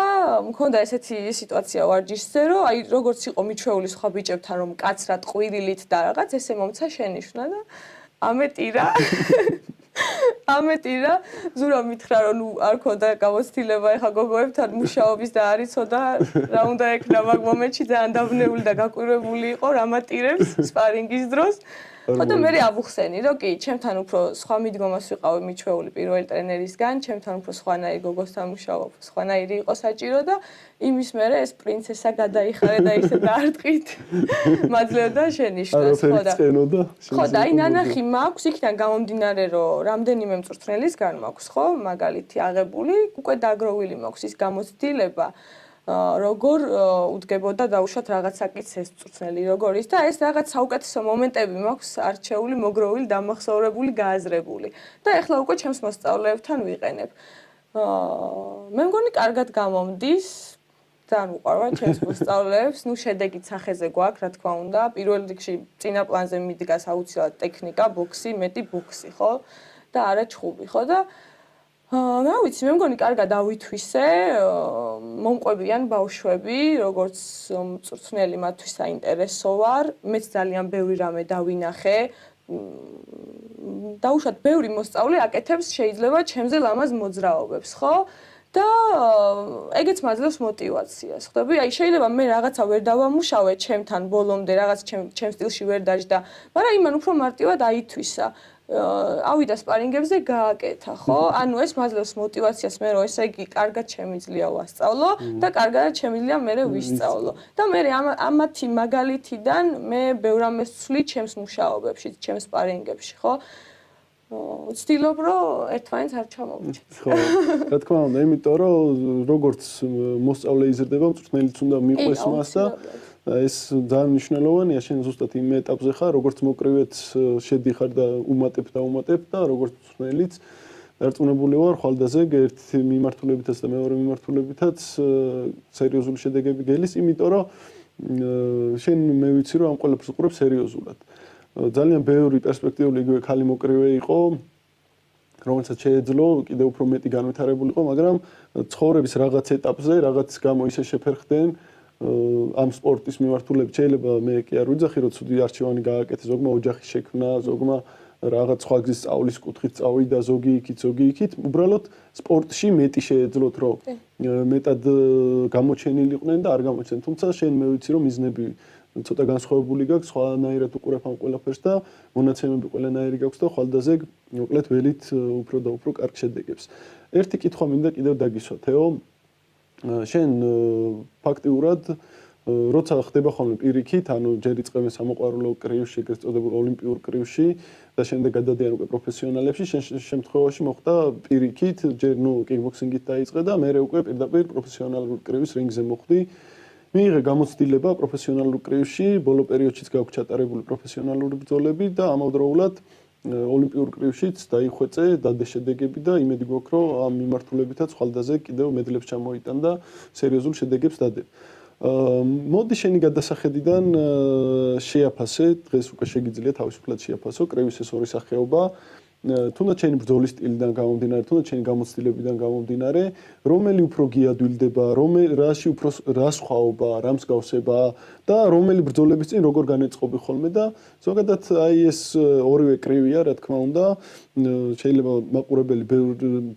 [SPEAKER 3] მქონდა ესეთი სიტუაცია ვარჯიშზე, რომ აი როგორც იყო მიჩვეული სხვა ბიჭებთან, რომ კაცრად ყვირილით და რაღაც ესე მომცა შენიშვნა და ამეტირა ზურა მითხრა რომ ნუ არ ქონდა გამოცდილება ეხა გოგოებთან მუშაობის და არ იცოდა რა უნდა ეკნა მაგ მომენტში ძალიან დაბნეული და გაკვირვებული იყო რამატირებს სპარინგის დროს ხო და მე ავუხსენი რომ კი ჩემთან უფრო სხვა მიდგომას ვიყავი მიჩვეული პირველი ტრენერისგან ჩემთან უფრო სხვანაირი გოგოსთან მუშაობ სხვანაირი იყო საჭირო და იმის მერე ეს პრინცესა გადაიხარე და ისე დაარტყით მაძლევდა შენიშვნას ხო და ხო და აი ნანახი მაქვს იქიდან გამომდინარე რომ რამდენიმე მწვრთნელისგან მაქვს ხო მაგალითი აღებული უკვე დაგროვილი მაქვს ის გამოცდილება როგორ უდგებოდა დაუშვათ რაღაც საკითხს მწვრთნელი როგორ ის და ეს რაღაც საუკეთესო მომენტები მაქვს არჩეული, მოგროვილი, დამახსოვრებული, გააზრებული და ეხლა უკვე ჩემს მოსწავლეებთან ვიყენებ. მე მგონი კარგად გამომდის ძალიან უყვარვა ჩემს მოსწავლეებს, ნუ შედეგით სახეზე გვაქვს, რა თქმა უნდა, პირველ რიგში წინა პლანზე მიდგას აუცილებლად ტექნიკა, ბოქსი, მეტი ბოქსი, ხო? და არა ჩხუბი, ხო და რა ვიცი, მე მგონი კარგად ავითვისე, მომყვებიან ბავშვები, როგორც მწვრთნელი მათთვის საინტერესო ვარ, მეც ძალიან ბევრი რამე დავინახე. დაუშვათ ბევრი მოსწავლე აკეთებს შეიძლება ჩემზე ლამაზ მოძრაობებს, ხო? და ეგეც მაძლევს მოტივაციას. ხვდები? აი შეიძლება მე რაღაცა ვერ დავამუშავე ჩემთან ბოლომდე, რაღაც ჩემ სტილში ვერ დაждდა, მაგრამ იმან უფრო მარტივად აითვისა. ავიდა სპარინგებზე გააკეთა, ხო? ანუ ეს მაძლევს მოტივაციას მე რომ ესე იგი კარგად შემიძლია ვასწავლო და კარგად შემიძლია მე ვისწავლო. და მე ამათი მაგალითიდან მე ბევრ ამას ვცვლი ჩემს მუშაობებში, ჩემს სპარინგებში, ხო? ვცდილობ რომ ერთმანეთს არ ჩამოვიჭრეთ.
[SPEAKER 2] ხო, რა თქმა უნდა, იმიტომ რომ როგორც მოსწავლე იზრდება, მწვრთნელიც უნდა მიყვეს მას და ეს ძალიან მნიშვნელოვანია შენ ზუსტად იმ ეტაპზე ხარ როგორც მოკრივეც შედიხარ და უმატებ და როგორც მწვრთნელიც დარწმუნებული ვარ ხვალდაზეგ ერთ მიმართულებითაც და მეორე მიმართულებითაც სერიოზული შედეგები გელის იმიტომ რომ შენ მე ვიცი რომ ამ ყველაფერს უყურებ სერიოზულად ძალიან ბევრი პერსპექტიული იგივე ქალი მოკრივე იყო რომელსაც შეეძლო კიდევ უფრო მეტი განვითარებული იყო მაგრამ ცხოვრების რაღაც ეტაპზე რაღაც გამო ისე შეფერხდნენ ამ სპორტის მიმართულებით შეიძლება მე კი არ ვიძახი რომ ცუდი არჩევანი გააკეთე ზოგმა ოჯახის შექმნა ზოგმა რაღაც სხვა გზის სწავლის კუთხით წავიდა ზოგი იქით უბრალოდ სპორტში მეტი შეეძლოთ რომ მეტად გამოჩენილიყვნენ და არ გამოჩნდნენ თუმცა შენ მე ვიცი რომ მიზნები ცოტა განსხვავებული გაქვს სხვანაირად უყურებ ამ ყველაფერს და მონაცემები ყველანაირი გაქვს და ხვალდაზეგ მოკლედ ველით უფრო და უფრო კარგ შედეგებს ერთი კითხვა მინდა კიდევ დაგისვა თეო შენ ფაქტიურად როცა ხდება ხოლმე პირიქით, ანუ ჯერ იწყებენ სამოყვარულო კრივში, ეგრეთ წოდებულ ოლიმპიურ კრივში და შემდეგ გადადიან უკვე პროფესიონალებში, შემთხვევაში მოხდა პირიქით, ჯერ კიკბოქსინგით დაიწყე და მე უკვე პირდაპირ პროფესიონალურ კრივის რინგზე მოხვდი. მიიღე გამოცდილება პროფესიონალურ კრივში, ბოლო პერიოდშიც გაქვს ჩატარებული პროფესიონალური ბრძოლები და ამავდროულად ოლიმპიურ კრივშიც დაიხვეწე დადე შედეგები და იმედი გვაქვს, რომ ამ მიმართულებითაც ხვალდაზე კიდევ მედლებს ჩამოიტან და სერიოზულ შედეგებს დადე. მოდი შენი გადასახედიდან შეაფასე, დღეს უკვე შეგიძლია თავისუფლად შეაფასო კრივის ეს ორი სახეობა. თუნდაც შენი ბრძოლის სტილიდან გამომდინარე, თუნდაც შენი გამოცდილებიდან გამომდინარე, რომელი უფრო გიადვილდება, რაში უფრო რა სხვაობა, რა მსგავსება და რომელი ბრძოლების წინ როგორ განეწყობი ხოლმე და ზოგადად აი ეს ორივე კრივია, რა თქმა უნდა, შეიძლება მაყურებელი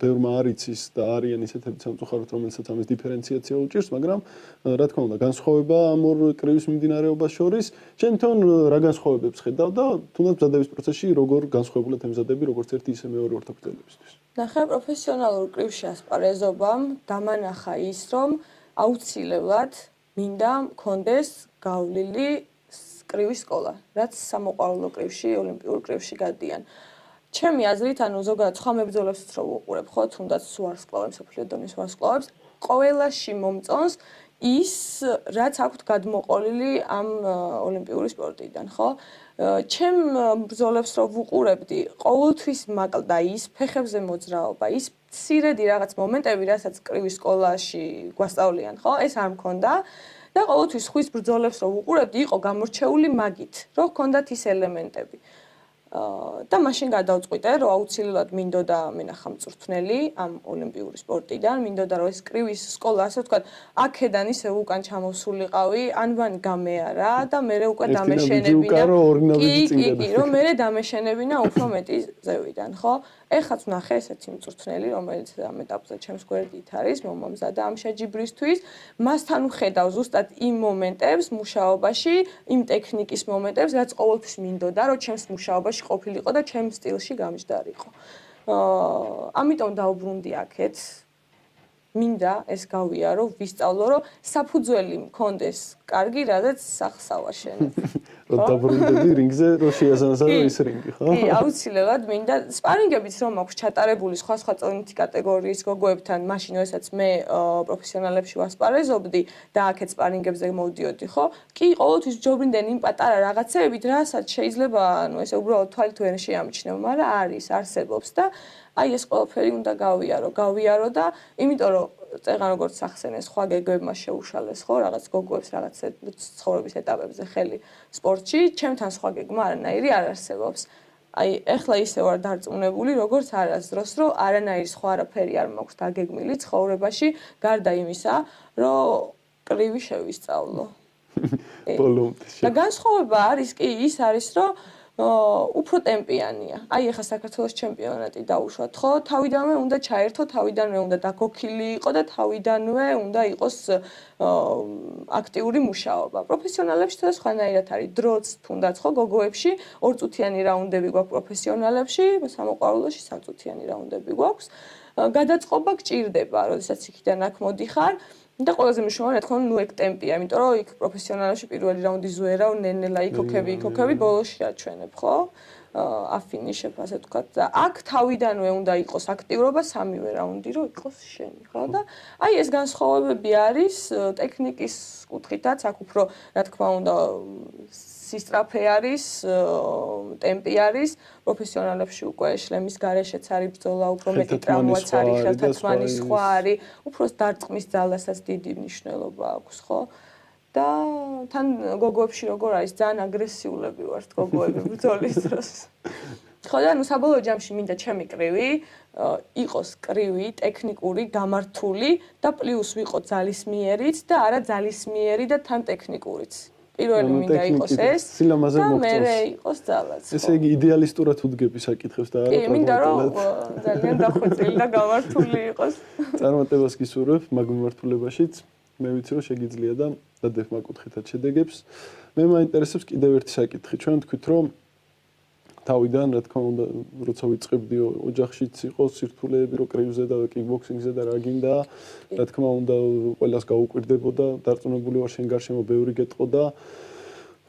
[SPEAKER 2] ბევრმა არ იცის და არიან ისეთები სამწუხაროდ, რომელსაც ამის დიფერენციაცია უჭირს, მაგრამ რა თქმა უნდა, განსხვავება ამ ორ კრივის მიმდინარეობას შორის, შენ თვითონ რა განსხვავებებს ხედავ და თუნდაც მზადების პროცესში როგორ განსხვავებულად ემზადები როგორც ერთი ისე მეორე ორთაბრძოლებისთვის.
[SPEAKER 3] ნახე პროფესიონალურ კრივში ასპარეზობამ დამანახა ის, რომ აუცილებლად მინდა მქონდეს გავლილი კრივის სკოლა, რაც სამოყვარულო კრივში, ოლიმპიურ კრივში გადიან. ჩემი აზრით, ანუ ზოგადად სხვა მებრძოლებსაც რო ვუყურებ, ხო, თუნდაც ვარსკვლავებს, საფრთხე დონის ვარსკვლავებს, ყველაში მომწონს ის, რაც აქვთ გადმოყოლილი ამ ოლიმპიური სპორტიდან, ხო? ჩემ ბრძოლებს რო ვუყურებდი, ყოველთვის მაკლდა ის ფეხებზე მოძრაობა, ის მცირედი რაღაც მომენტები, რასაც კრივის სკოლაში გვასწავლიან, ხო? ეს არ მქონდა და ყოველთვის ხვის ბრძოლებს რო ვუყურებდი, იყო გამორჩეული მაგით, რომ ჰქონდათ ის ელემენტები. და მაშინ გადავწყვიტე, რომ აუცილებლად მინდოდა მენახა მწვრთნელი ამ ოლიმპიური სპორტიდან, მინდოდა რომ ეს კრივის სკოლა, ასე ვთქვათ, აქედან ისე უკან ჩამოსულიყავი, ანბანი გამეარა და მე უკვე დამეშენებინა. კი, რომ მე დამეშენებინა უფრო მეტი ზევიდან, ხო? ეხაც ვნახე ესეთი მწვრთნელი, რომელიც ამ ეტაპზე ჩემს გვერდით არის, მომამზადა ამ შეჯიბრისთვის, მასთან ვხედავ ზუსტად იმ მომენტებს მუშაობაში, იმ ტექნიკის მომენტებს, რაც ყოველთვის მინდოდა, რომ ჩემს მუშაობაში ყოფილიყო და ჩემს სტილში გამჯდარიყო. ამიტომ დავბრუნდი აქეთ. მინდა ეს გავიარო, ვისწავლო, რომ საფუძველი მქონდეს კარგი, რადგან სახს ავაშენებ.
[SPEAKER 2] რომ დაბრუნდები რინგზე, რომ შეაზანაზა ის რინგი, ხო?
[SPEAKER 3] კი, აუცილებლად მინდა სპარინგებიც რომ აქვს ჩატარებული სხვა წონითი კატეგორიის გოგოებთან, მაშინ როდესაც მე პროფესიონალებში ვასპარეზობდი და აქეთ სპარინგებზე მოვდიოდი, ხო? კი, ყოველთვის ჯობრინდნენ იმ პატარა რაღაცეებით, რასაც შეიძლება, ანუ ესე უბრალოდ თვალით ვერ შეამჩნევ, მაგრამ არის, არსებობს და აი ეს ყველაფერი უნდა გავიარო და იმიტომ რომ წეგან როგორც ახსენეს, სხვა გეგმებმა შეუშალეს, ხო, რაღაც გოგოებს რაღაც ცხოვრების ეტაპებზე ხელი სპორტში, ჩემთან სხვა გეგმა არანაირი არ არსებობს. აი, ეხლა ისე ვარ დარწმუნებული, როგორც არასდროს, რომ არანაირი სხვა არაფერი არ მაქვს დაგეგმილი ცხოვრებაში, გარდა იმისა, რომ კრივი შევისწავლო.
[SPEAKER 2] ბოლომდე.
[SPEAKER 3] და განსხვავება არის კი ის არის, რომ უფრო ტემპიანია. აი ეხლა საქართველოს ჩემპიონატი დაუშვათ, ხო? თავიდანვე უნდა ჩაერთო, თავიდანვე უნდა დაგოქილი იყო და თავიდანვე უნდა იყოს აქტიური მუშაობა. პროფესიონალებში თორე სხვანაირად არის. დროც თუნდაც ხო გოგოებში 2 წუთიანი რაუნდები გვაქვს პროფესიონალებში, სამოყვარულოში 3 წუთიანი რაუნდები გვაქვს. გადაწყობა გჭირდება, როდესაც იქიდან აქ მოდიხარ. და ყველაზე მნიშვნელოვანი, რა თქმა უნდა, ეგ ტემპია, იმიტომ რომ იქ პროფესიონალებში პირველი რაუნდი ზუერავ, ნენელა იქოქები, ბოლოში აჩვენებ, ხო? აფინიშებ, ასე ვთქვათ. და აქ თავიდანვე უნდა იყოს აქტიურობა, სამივე რაუნდი რომ იყოს შენი, ხო? და აი ეს განსხვავებები არის ტექნიკის კუთხითაც, აქ უფრო, რა თქმა უნდა, სისტრაფე არის, ტემპი არის, პროფესიონალებში უკვე შლემის გარეშეც არის ბრძოლა, უფრო მეტი ტრავმაც არის, ხელთათმანი სხვა არის, უფრო დარტყმის ძალასაც დიდი მნიშვნელობა აქვს, ხო? და თან გოგოებში როგორ არის, ძალიან აგრესიულები ვართ გოგოები ბრძოლის დროს. ხო და ნუ საბოლოო ჯამში მინდა ჩემი კრივი იყოს კრივი, ტექნიკური, გამართული და პლუს ვიყო ძალისმიერიც და არა ძალისმიერი და თან ტექნიკურიც. პირველი მინდა იყოს ეს და მერე იყოს ძალაც.
[SPEAKER 2] ესე იგი იდეალისტურად უდგები საკითხებს და არა
[SPEAKER 3] კი, მინდა რომ ძალიან დახვეწილი და გამართული იყოს.
[SPEAKER 2] წარმატებას გისურვებ მაგ მიმართულებაშიც. მე ვიცი რომ შეგიძლია და დადებ მაგ კუთხითაც შედეგებს. მე მაინტერესებს კიდევ ერთი საკითხი. ჩვენ თქვით რომ თავიდან რა თქმა უნდა როცა ვიწყებდი ოჯახშიც იყო სირთულეები რომ კრივზე და კიკბოქსინგზე და რა გინდა რა თქმა უნდა ყველას გაუკვირდებოდა დარწმუნებული ვარ შენ გარშემო ბევრი გეტყოდა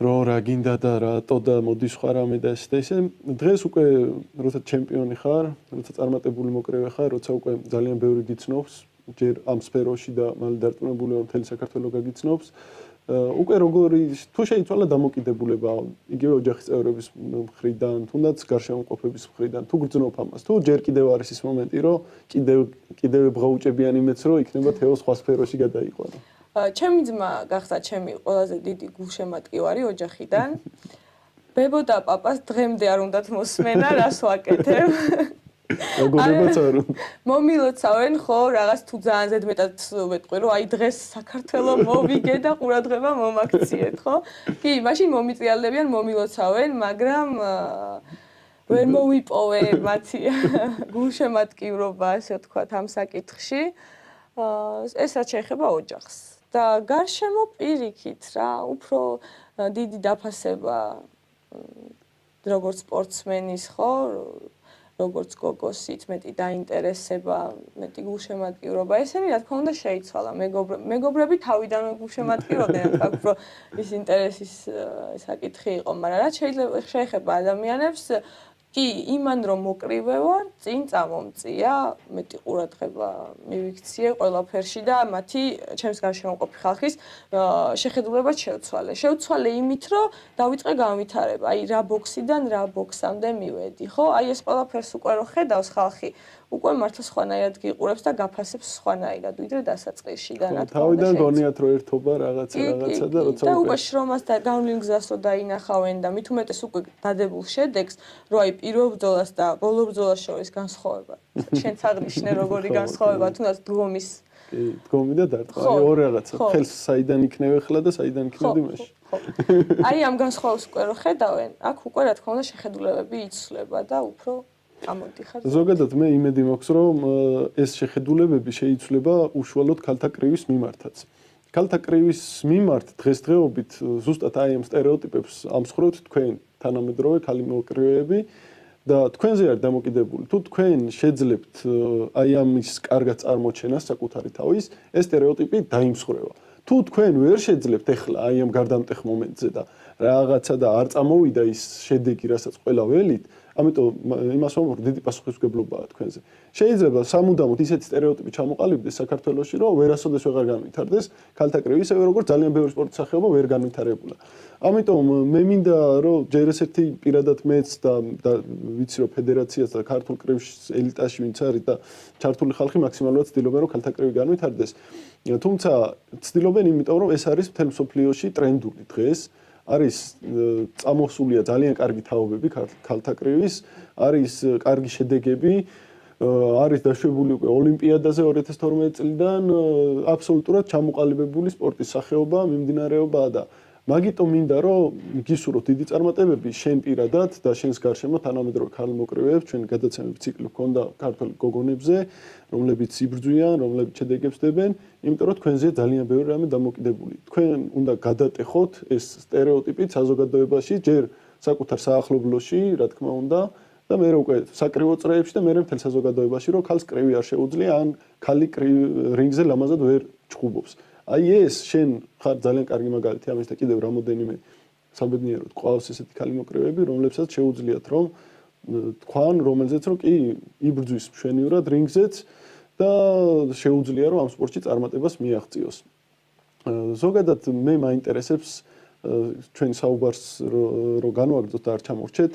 [SPEAKER 2] რომ რა გინდა და რატო და მოდი სხვა რამე და ეს და ისე დღეს უკვე როცა ჩემპიონი ხარ როცა წარმატებული მოკრივე ხარ როცა უკვე ძალიან ბევრი გიცნობს ჯერ ამ სფეროში და მალე დარწმუნებული ვარ მთელი საქართველო გაგიცნობს უკვე როგორი თუ შეიცვალა დამოკიდებულება იგივე ოჯახის წევრების მხრიდან თუნდაც გარშემოყოფების მხრიდან თუ გრძნობ ამას თუ ჯერ კიდევ არის ის მომენტი რომ კიდევ ბრაუჭებიან იმედს რომ იქნება თეო სხვა სფეროში გადაიყვანო
[SPEAKER 3] ჩემი ძმა გახდა ჩემი ყველაზე დიდი გულშემატკივარი ოჯახიდან ბებო და პაპას დღემდე არ უნდათ მოსმენა რას ვაკეთებ
[SPEAKER 2] როგორებაც არ უნდა
[SPEAKER 3] მომილოცავენ ხო რაღაც თუ ძალიან ზედმეტად ვეტყვი რომ აი დღეს საქართველოს მოვიგე და ყურადღება მომაქციეთ ხო კი მაშინ მომიწიალდებიან მომილოცავენ მაგრამ ვერ მოვიპოვე მათი გულშემატკივრობა ასე ვთქვათ ამ საკითხში ეს რაც შეეხება ოჯახს და გარშემო პირიქით რა უფრო დიდი დაფასება როგორც სპორტსმენის ხო როგორც გოგოსით მეტი დაინტერესება, მეტი გულშემატკივრობა. ესენი რა თქმა უნდა შეიცვალა. მეგობრები თავიდანვე გულშემატკივრობდნენ, აქ უფრო ის ინტერესის საკითხი იყო, მაგრამ რაც შეიძლება შეეხება ადამიანებს, კი, იმან რომ მოკრივე ვარ, წინ წამომწია, მეტი ყურადღება მივიქციე ყველაფერში და მათი ჩემს გარშემოყოფი ხალხის შეხედულებაც შევცვალე. შევცვალე იმით, რომ დავიწყე განვითარება, აი რა ბოქსიდან რა ბოქსამდე მივედი, ხო? აი ეს ყველაფერს უკვე რო ხედავს ხალხი, უკვე მართლა სხვანაირად გიყურებს და გაფასებს სხვანაირად, ვიდრე დასაწყისში და რა თქმა უნდა.
[SPEAKER 2] თავიდან გონიათ რომ ერთობა რაღაცა და როცა
[SPEAKER 3] და უკვე შრომას და გავლილ გზას რო დაინახავენ და მით უმეტეს უკვე დადებულ შედეგს, რომ აი პირველ ბრძოლას და ბოლო ბრძოლას შორის განსხვავება. შენ აღნიშნე როგორი განსხვავება, თუნდაც დგომის.
[SPEAKER 2] კი, დგომი და დარტყმა, ორი რაღაცა. ხელს საიდან იქნევ ახლა და საიდან იქნევდი მაშინ.
[SPEAKER 3] აი ამ განსხვავებას უკვე რო ხედავენ, აქ უკვე რა თქმა უნდა შეხედულებები იცვლება და უფრო ამოდიხარ.
[SPEAKER 2] ზოგადად მე იმედი მაქვს რომ ეს შეხედულებები შეიცვლება უშუალოდ ქალთა კრივის მიმართაც. ქალთა კრივის მიმართ დღესდღეობით ზუსტად აი ამ სტერეოტიპებს ამსხვრევთ თქვენ თანამედროვე ქალი მოკრივეები და თქვენზე არ დამოკიდებული. თუ თქვენ შეძლებთ აი ამის კარგად წარმოჩენას საკუთარი თავის, ეს სტერეოტიპი დაიმსხვრევა. თუ თქვენ ვერ შეძლებთ ახლა აი ამ გარდამტეხ მომენტზე და რაღაცა და არ წამოვიდა ის შედეგი, რასაც ყველა ველით, ამიტომ იმას ვამბობ, დიდი პასუხისმგებლობაა თქვენზე. შეიძლება სამუდამოდ ისეთი სტერეოტიპი ჩამოყალიბდეს საქართველოში, რომ ვერასოდეს ვეღარ განვითარდეს ქალთა კრივი, ისევე როგორც ძალიან ბევრი სპორტის სახეობა ვერ განვითარებულა. ამიტომ მე მინდა რომ ჯერ ესეთი პირადად მეც და ვიცი რომ ფედერაციას და ქართულ კრივის ელიტაში ვინც არის და ჩართული ხალხი მაქსიმალურად ცდილობენ რომ ქალთა კრივი განვითარდეს. თუმცა ცდილობენ იმიტომ რომ ეს არის მთელ მსოფლიოში ტრენდული დღეს. არის წამოსულია ძალიან კარგი თაობები ქალთა კრივის, არის კარგი შედეგები, არის დაშვებული უკვე ოლიმპიადაზე 2012 წლიდან აბსოლუტურად ჩამოყალიბებული სპორტის სახეობა, მიმდინარეობაა და მაგიტომ მინდა რომ გისურვოთ დიდი წარმატებები შენ პირადად და შენს გარშემო თანამედროვე ქალ მოკრივეებს ჩვენ გადაცემების ციკლი გქონდა ქართულ გოგონებზე, რომლებიც იბრძვიან, რომლებიც შედეგებს დებენ, იმიტომ რომ თქვენზეა ძალიან ბევრი რამე დამოკიდებული. თქვენ უნდა გადატეხოთ ეს სტერეოტიპი საზოგადოებაში, ჯერ საკუთარ საახლობლოში, რა თქმა უნდა, და მე უკვე საკრივო წრეებში და მე მთელ საზოგადოებაში, რომ ქალს კრივი არ შეუძლია, ან ქალი რინგზე ლამაზად ვერ ჩხუბობს. აი ეს შენ ხარ ძალიან კარგი მაგალითი ამის და კიდევ რამოდენიმე საბედნიეროდ ყავს ესეთი ქალი მოკრივეები, რომლებსაც შეუძლიათ რომ თქვან, რომელზეც რომ კი იბრძვის მშვენივრად რინგზეც და შეუძლია რომ ამ სპორტში წარმატებას მიაღწიოს. ზოგადად მე მაინტერესებს ჩვენ საუბარს რო განვაგრძოთ და არ ჩამორჩეთ,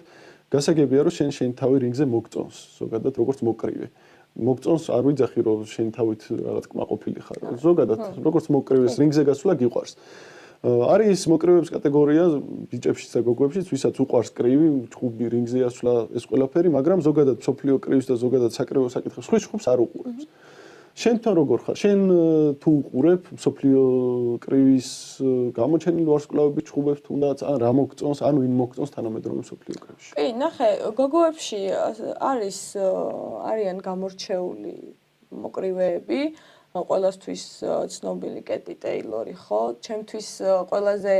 [SPEAKER 2] გასაგებია რომ შენ თავი რინგზე მოგწონს, ზოგადად როგორც მოკრივე. მოგწონს არ ვიძახი რომ შენ თავით რაღაც კმაყოფილი ხარ. ზოგადად როგორც მოკრივეს რინგზე გასვლა გიყვარს. არის მოკრივეების კატეგორია ბიჭებშიც და გოგოებშიც, ვისაც უყვარს კრივი, ჩხუბი რინგზე ასვლა ეს ყველაფერი, მაგრამ ზოგადად სოფლიო კრივის და ზოგადად საკრივო საკითხებს ხვის ჩხუბს არ უყურებს. შენთან როგორ ხარ? შენ თუ უყურებ სოფლიო კრივის გამოჩენილ ვარსკვლავების ჩხუბებს თუნდაც ან რა მოგწონს, ან ვინ მოგწონს თანამედროვე სოფლიო კრივში?
[SPEAKER 3] კი, ნახე, გოგოებში არიან გამორჩეული მოკრივეები, ყველასთვის ცნობილი კეტი ტეილორი, ხო? ჩემთვის ყველაზე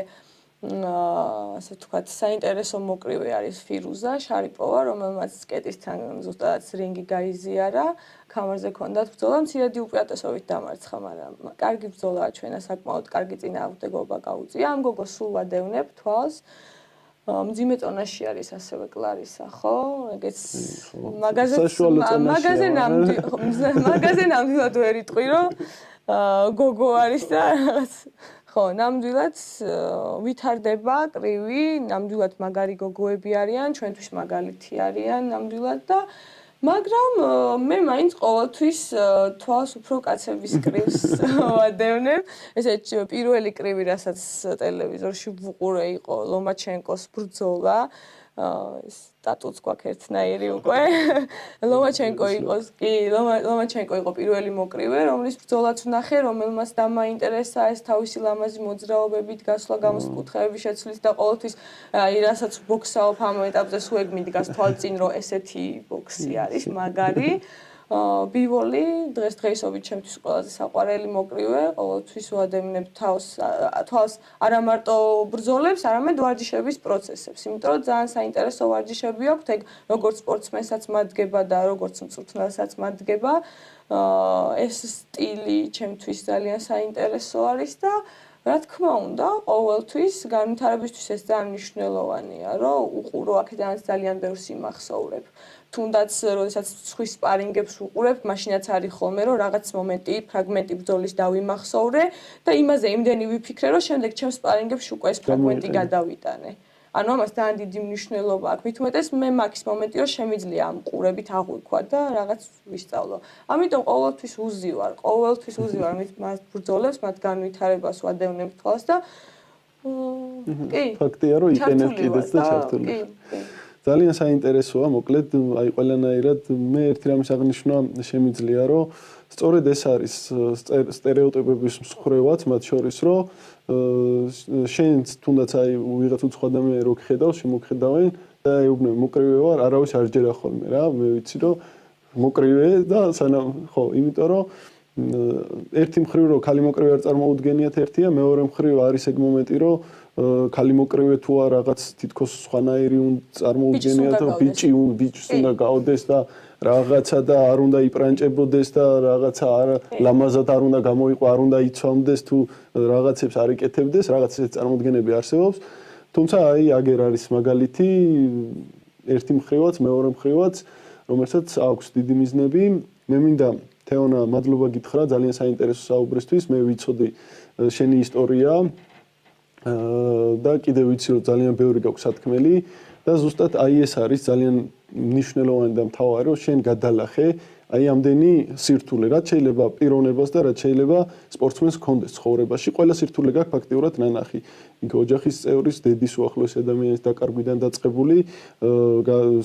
[SPEAKER 3] ასე ვთქვათ, საინტერესო მოკრივე არის ფირუზა შარიპოვა, რომელმაც კეტისთან ზუსტად რინგი გაიზიარა, ქამარზე ჰქონდათ ბრძოლა, მცირედი უპირატესობით დამარცხა, მაგრამ კარგი ბრძოლაა ჩვენა, საკმაოდ კარგი წინააღმდეგობა გაუწია. ამ გოგოს სულ ვადევნებ თვალს. მძიმე წონაში არის ასევე კლარისა, ხო? ეგეც მაგაზე ნამდვილად ვერ იტყვი, რომ გოგო არის და რაღაც ხო, ნამდვილად ვითარდება კრივი, ნამდვილად მაგარი გოგოები არიან, ჩვენთვის მაგალითი არიან ნამდვილად და მაგრამ მე მაინც ყოველთვის თვალს უფრო კაცების კრივს ვადევნებ. ესე პირველი კრივი, რასაც ტელევიზორში ვუყურე, იყო ლომაჩენკოს ბრძოლა. სტატუს გვაქვს ერთნაირი უკვე. ლომაჩენკო იყო პირველი მოკრივე, რომლის ბრძოლაც ვნახე, რომელმაც დამაინტერესა ეს თავისი ლამაზი მოძრაობებით გასვლა, გამოსკუთხეები შეცვლის და ყოველთვის რასაც ბოქსაობ ამ ეტაპზე სულ ეგ მიდგას თვალწინ, რომ ესეთი ბოქსი არის მაგარი. ბივოლი დღესდღეობით ჩემთვის ყველაზე საყვარელი მოკრივე, ყოველთვის ვადევნებ თვალს არა მარტო ბრძოლებს, არამედ ვარჯიშების პროცესებს, იმიტომ რომ ძალიან საინტერესო ვარჯიშები აქვს, ეგ როგორც სპორტსმენსაც მადგება და როგორც მწვრთნელსაც მადგება. ეს სტილი ჩემთვის ძალიან საინტერესო არის და რა თქმა უნდა, ყოველთვის განვითარებისთვის ეს ძალიან მნიშვნელოვანია, რომ უყურო აქედანაც ძალიან ბევრს იმახსოვრებ. თუნდაც როდესაც სხვის სპარინგებს ვუყურებ, მაშინაც არის ხოლმე რომ რაღაც მომენტი, ფრაგმენტი ბრძოლის დავიმახსოვრე და იმაზე იმდენი ვიფიქრე, რომ შემდეგ ჩემს სპარინგებში უკვე ეს ფრაგმენტი გადავიტანე. ანუ ამას ძალიან დიდი მნიშვნელობა აქვს. მით უმეტეს მე მაქვს მომენტი, რომ შემიძლია ამ ყურებით აღვიქვა და რაღაც ვისწავლო. ამიტომ ყოველთვის უზივარ მათ ბრძოლებს, მათ განვითარებას ვადევნებ თვალს და კი.
[SPEAKER 2] ფაქტია, რომ იყენებ კიდეც და ჩართული. ძალიან საინტერესოა, მოკლედ, აი ყველანაირად მე ერთი რამის აღნიშნა შემიძლია, რომ სწორედ ეს არის სტერეოტიპების მსხრევაც, მათ შორის, რომ შენც თუნდაც აი ვიღაც უცხო ადამიანი რო გხედავს, შემოგხედავენ და ეუბნები მოკრივე ვარ, არავის არ ჯერა ხოლმე რა, მე ვიცი რომ მოკრივე და სანამ ხო, იმიტომ რომ ერთი მხრივ რომ ქალი მოკრივე არ წარმოუდგენიათ ერთია, მეორე მხრივ არის ეგ მომენტი რომ ქალი მოკრივე თუ არ რაღაც თითქოს სხვანაირი წარმოუდგენიათ, ბიჭს უნდა გაოდეს და რაღაცა და არ უნდა იპრანჭებოდეს და რაღაცა ლამაზად არ უნდა გამოიყო, არ უნდა იცვამდეს თუ რაღაცებს არ იკეთებდეს, რაღაც ეს წარმოუდგენები არსებობს. თუმცა აი აგერ არის მაგალითი ერთი მხრივაც, მეორე მხრივაც, რომელსაც აქვს დიდი მიზნები. მე მინდა თეონა, მადლობა გითხრა ძალიან საინტერესო საუბრისთვის. მე ვიცოდი შენი ისტორია და კიდევ ვიცი რომ ძალიან ბევრი გაქვს სათქმელი და ზუსტად აი ეს არის ძალიან მნიშვნელოვანი და მთავარი რომ შენ გადალახე აი ამდენი სირთულე, რაც შეიძლება პიროვნებას და რაც შეიძლება სპორტსმენს ჰქონდეს ცხოვრებაში. ყველა სირთულე გაქვს ფაქტიურად ნანახი. იქ ოჯახის წევრის, დედის უახლოესი ადამიანის დაკარგვიდან დაწყებული,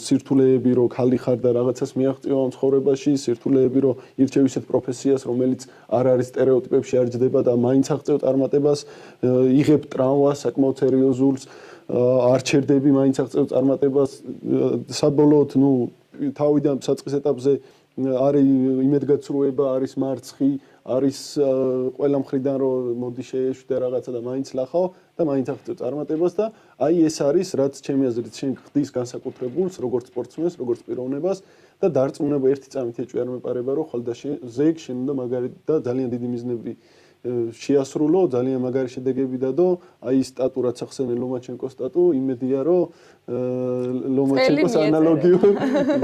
[SPEAKER 2] სირთულეები რომ ხალი ხარ და რაღაცას მიაღწიო ამ ცხოვრებაში, სირთულეები რომ ირჩევ ისეთ პროფესიას, რომელიც არ არის სტერეოტიპებში არ ჯდება და მაინც აღწევ წარმატებას, იღებ ტრამვას საკმაოდ სერიოზულს, არ ჩერდები, მაინც აღწევ წარმატებას, საბოლოოდ, თავიდან საწყის ეტაპზე არის იმედგაცრუება, არის მარცხი, არის ყველა მხრიდან რომ მოდი შეეშვიდე რაღაცა და მაინც ლახავ და მაინც აღწევ წარმატებას და აი ეს არის რაც ჩემი აზრით შენ ხდის განსაკუთრებულს როგორც სპორტსმენს, როგორც პიროვნებას და დარწმუნება ერთი წამით ეჭვი არ მეპარება რომ ხოლმე ზეგ შენ უნდა მაგარი და ძალიან დიდი მიზნები შეასრულო, ძალიან მაგარი შედეგები დადო, აი სტატუ რაც ახსენე ლომაჩენკოს სტატუ, იმედია რომ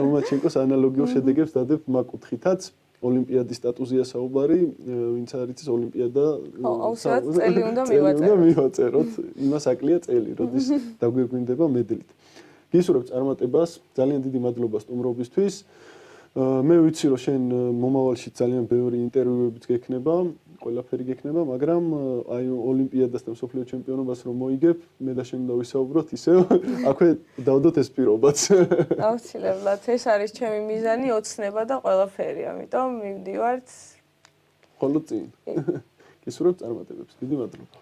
[SPEAKER 2] ლომაჩენკოს ანალოგიურ შედეგებს დადებ მაგ კუთხითაც. ოლიმპიადის სტატუსია საუბარი, ვინც არ იცის ოლიმპიადა
[SPEAKER 3] წელი უნდა
[SPEAKER 2] მივაწეროთ, იმას აკლია წელი, როდის დაგვირგვინდება მედლით. გისურვებ წარმატებას, ძალიან დიდი მადლობა სტუმრობისთვის. მე ვიცი რომ შენ მომავალში ძალიან ბევრი ინტერვიუებიც გექნება, ყველაფერი გექნება, მაგრამ აი ოლიმპიადას და მსოფლიო ჩემპიონობას რომ მოიგებ, მე და შენ უნდა ვისაუბროთ ისევ, აქვე დავდოთ ეს პირობაც.
[SPEAKER 3] აუცილებლად, ეს არის ჩემი მიზანი, ოცნება და ყველაფერი, ამიტომ მივდივართ
[SPEAKER 2] ხოლო წინ. გისურვებ წარმატებებს. დიდი მადლობა.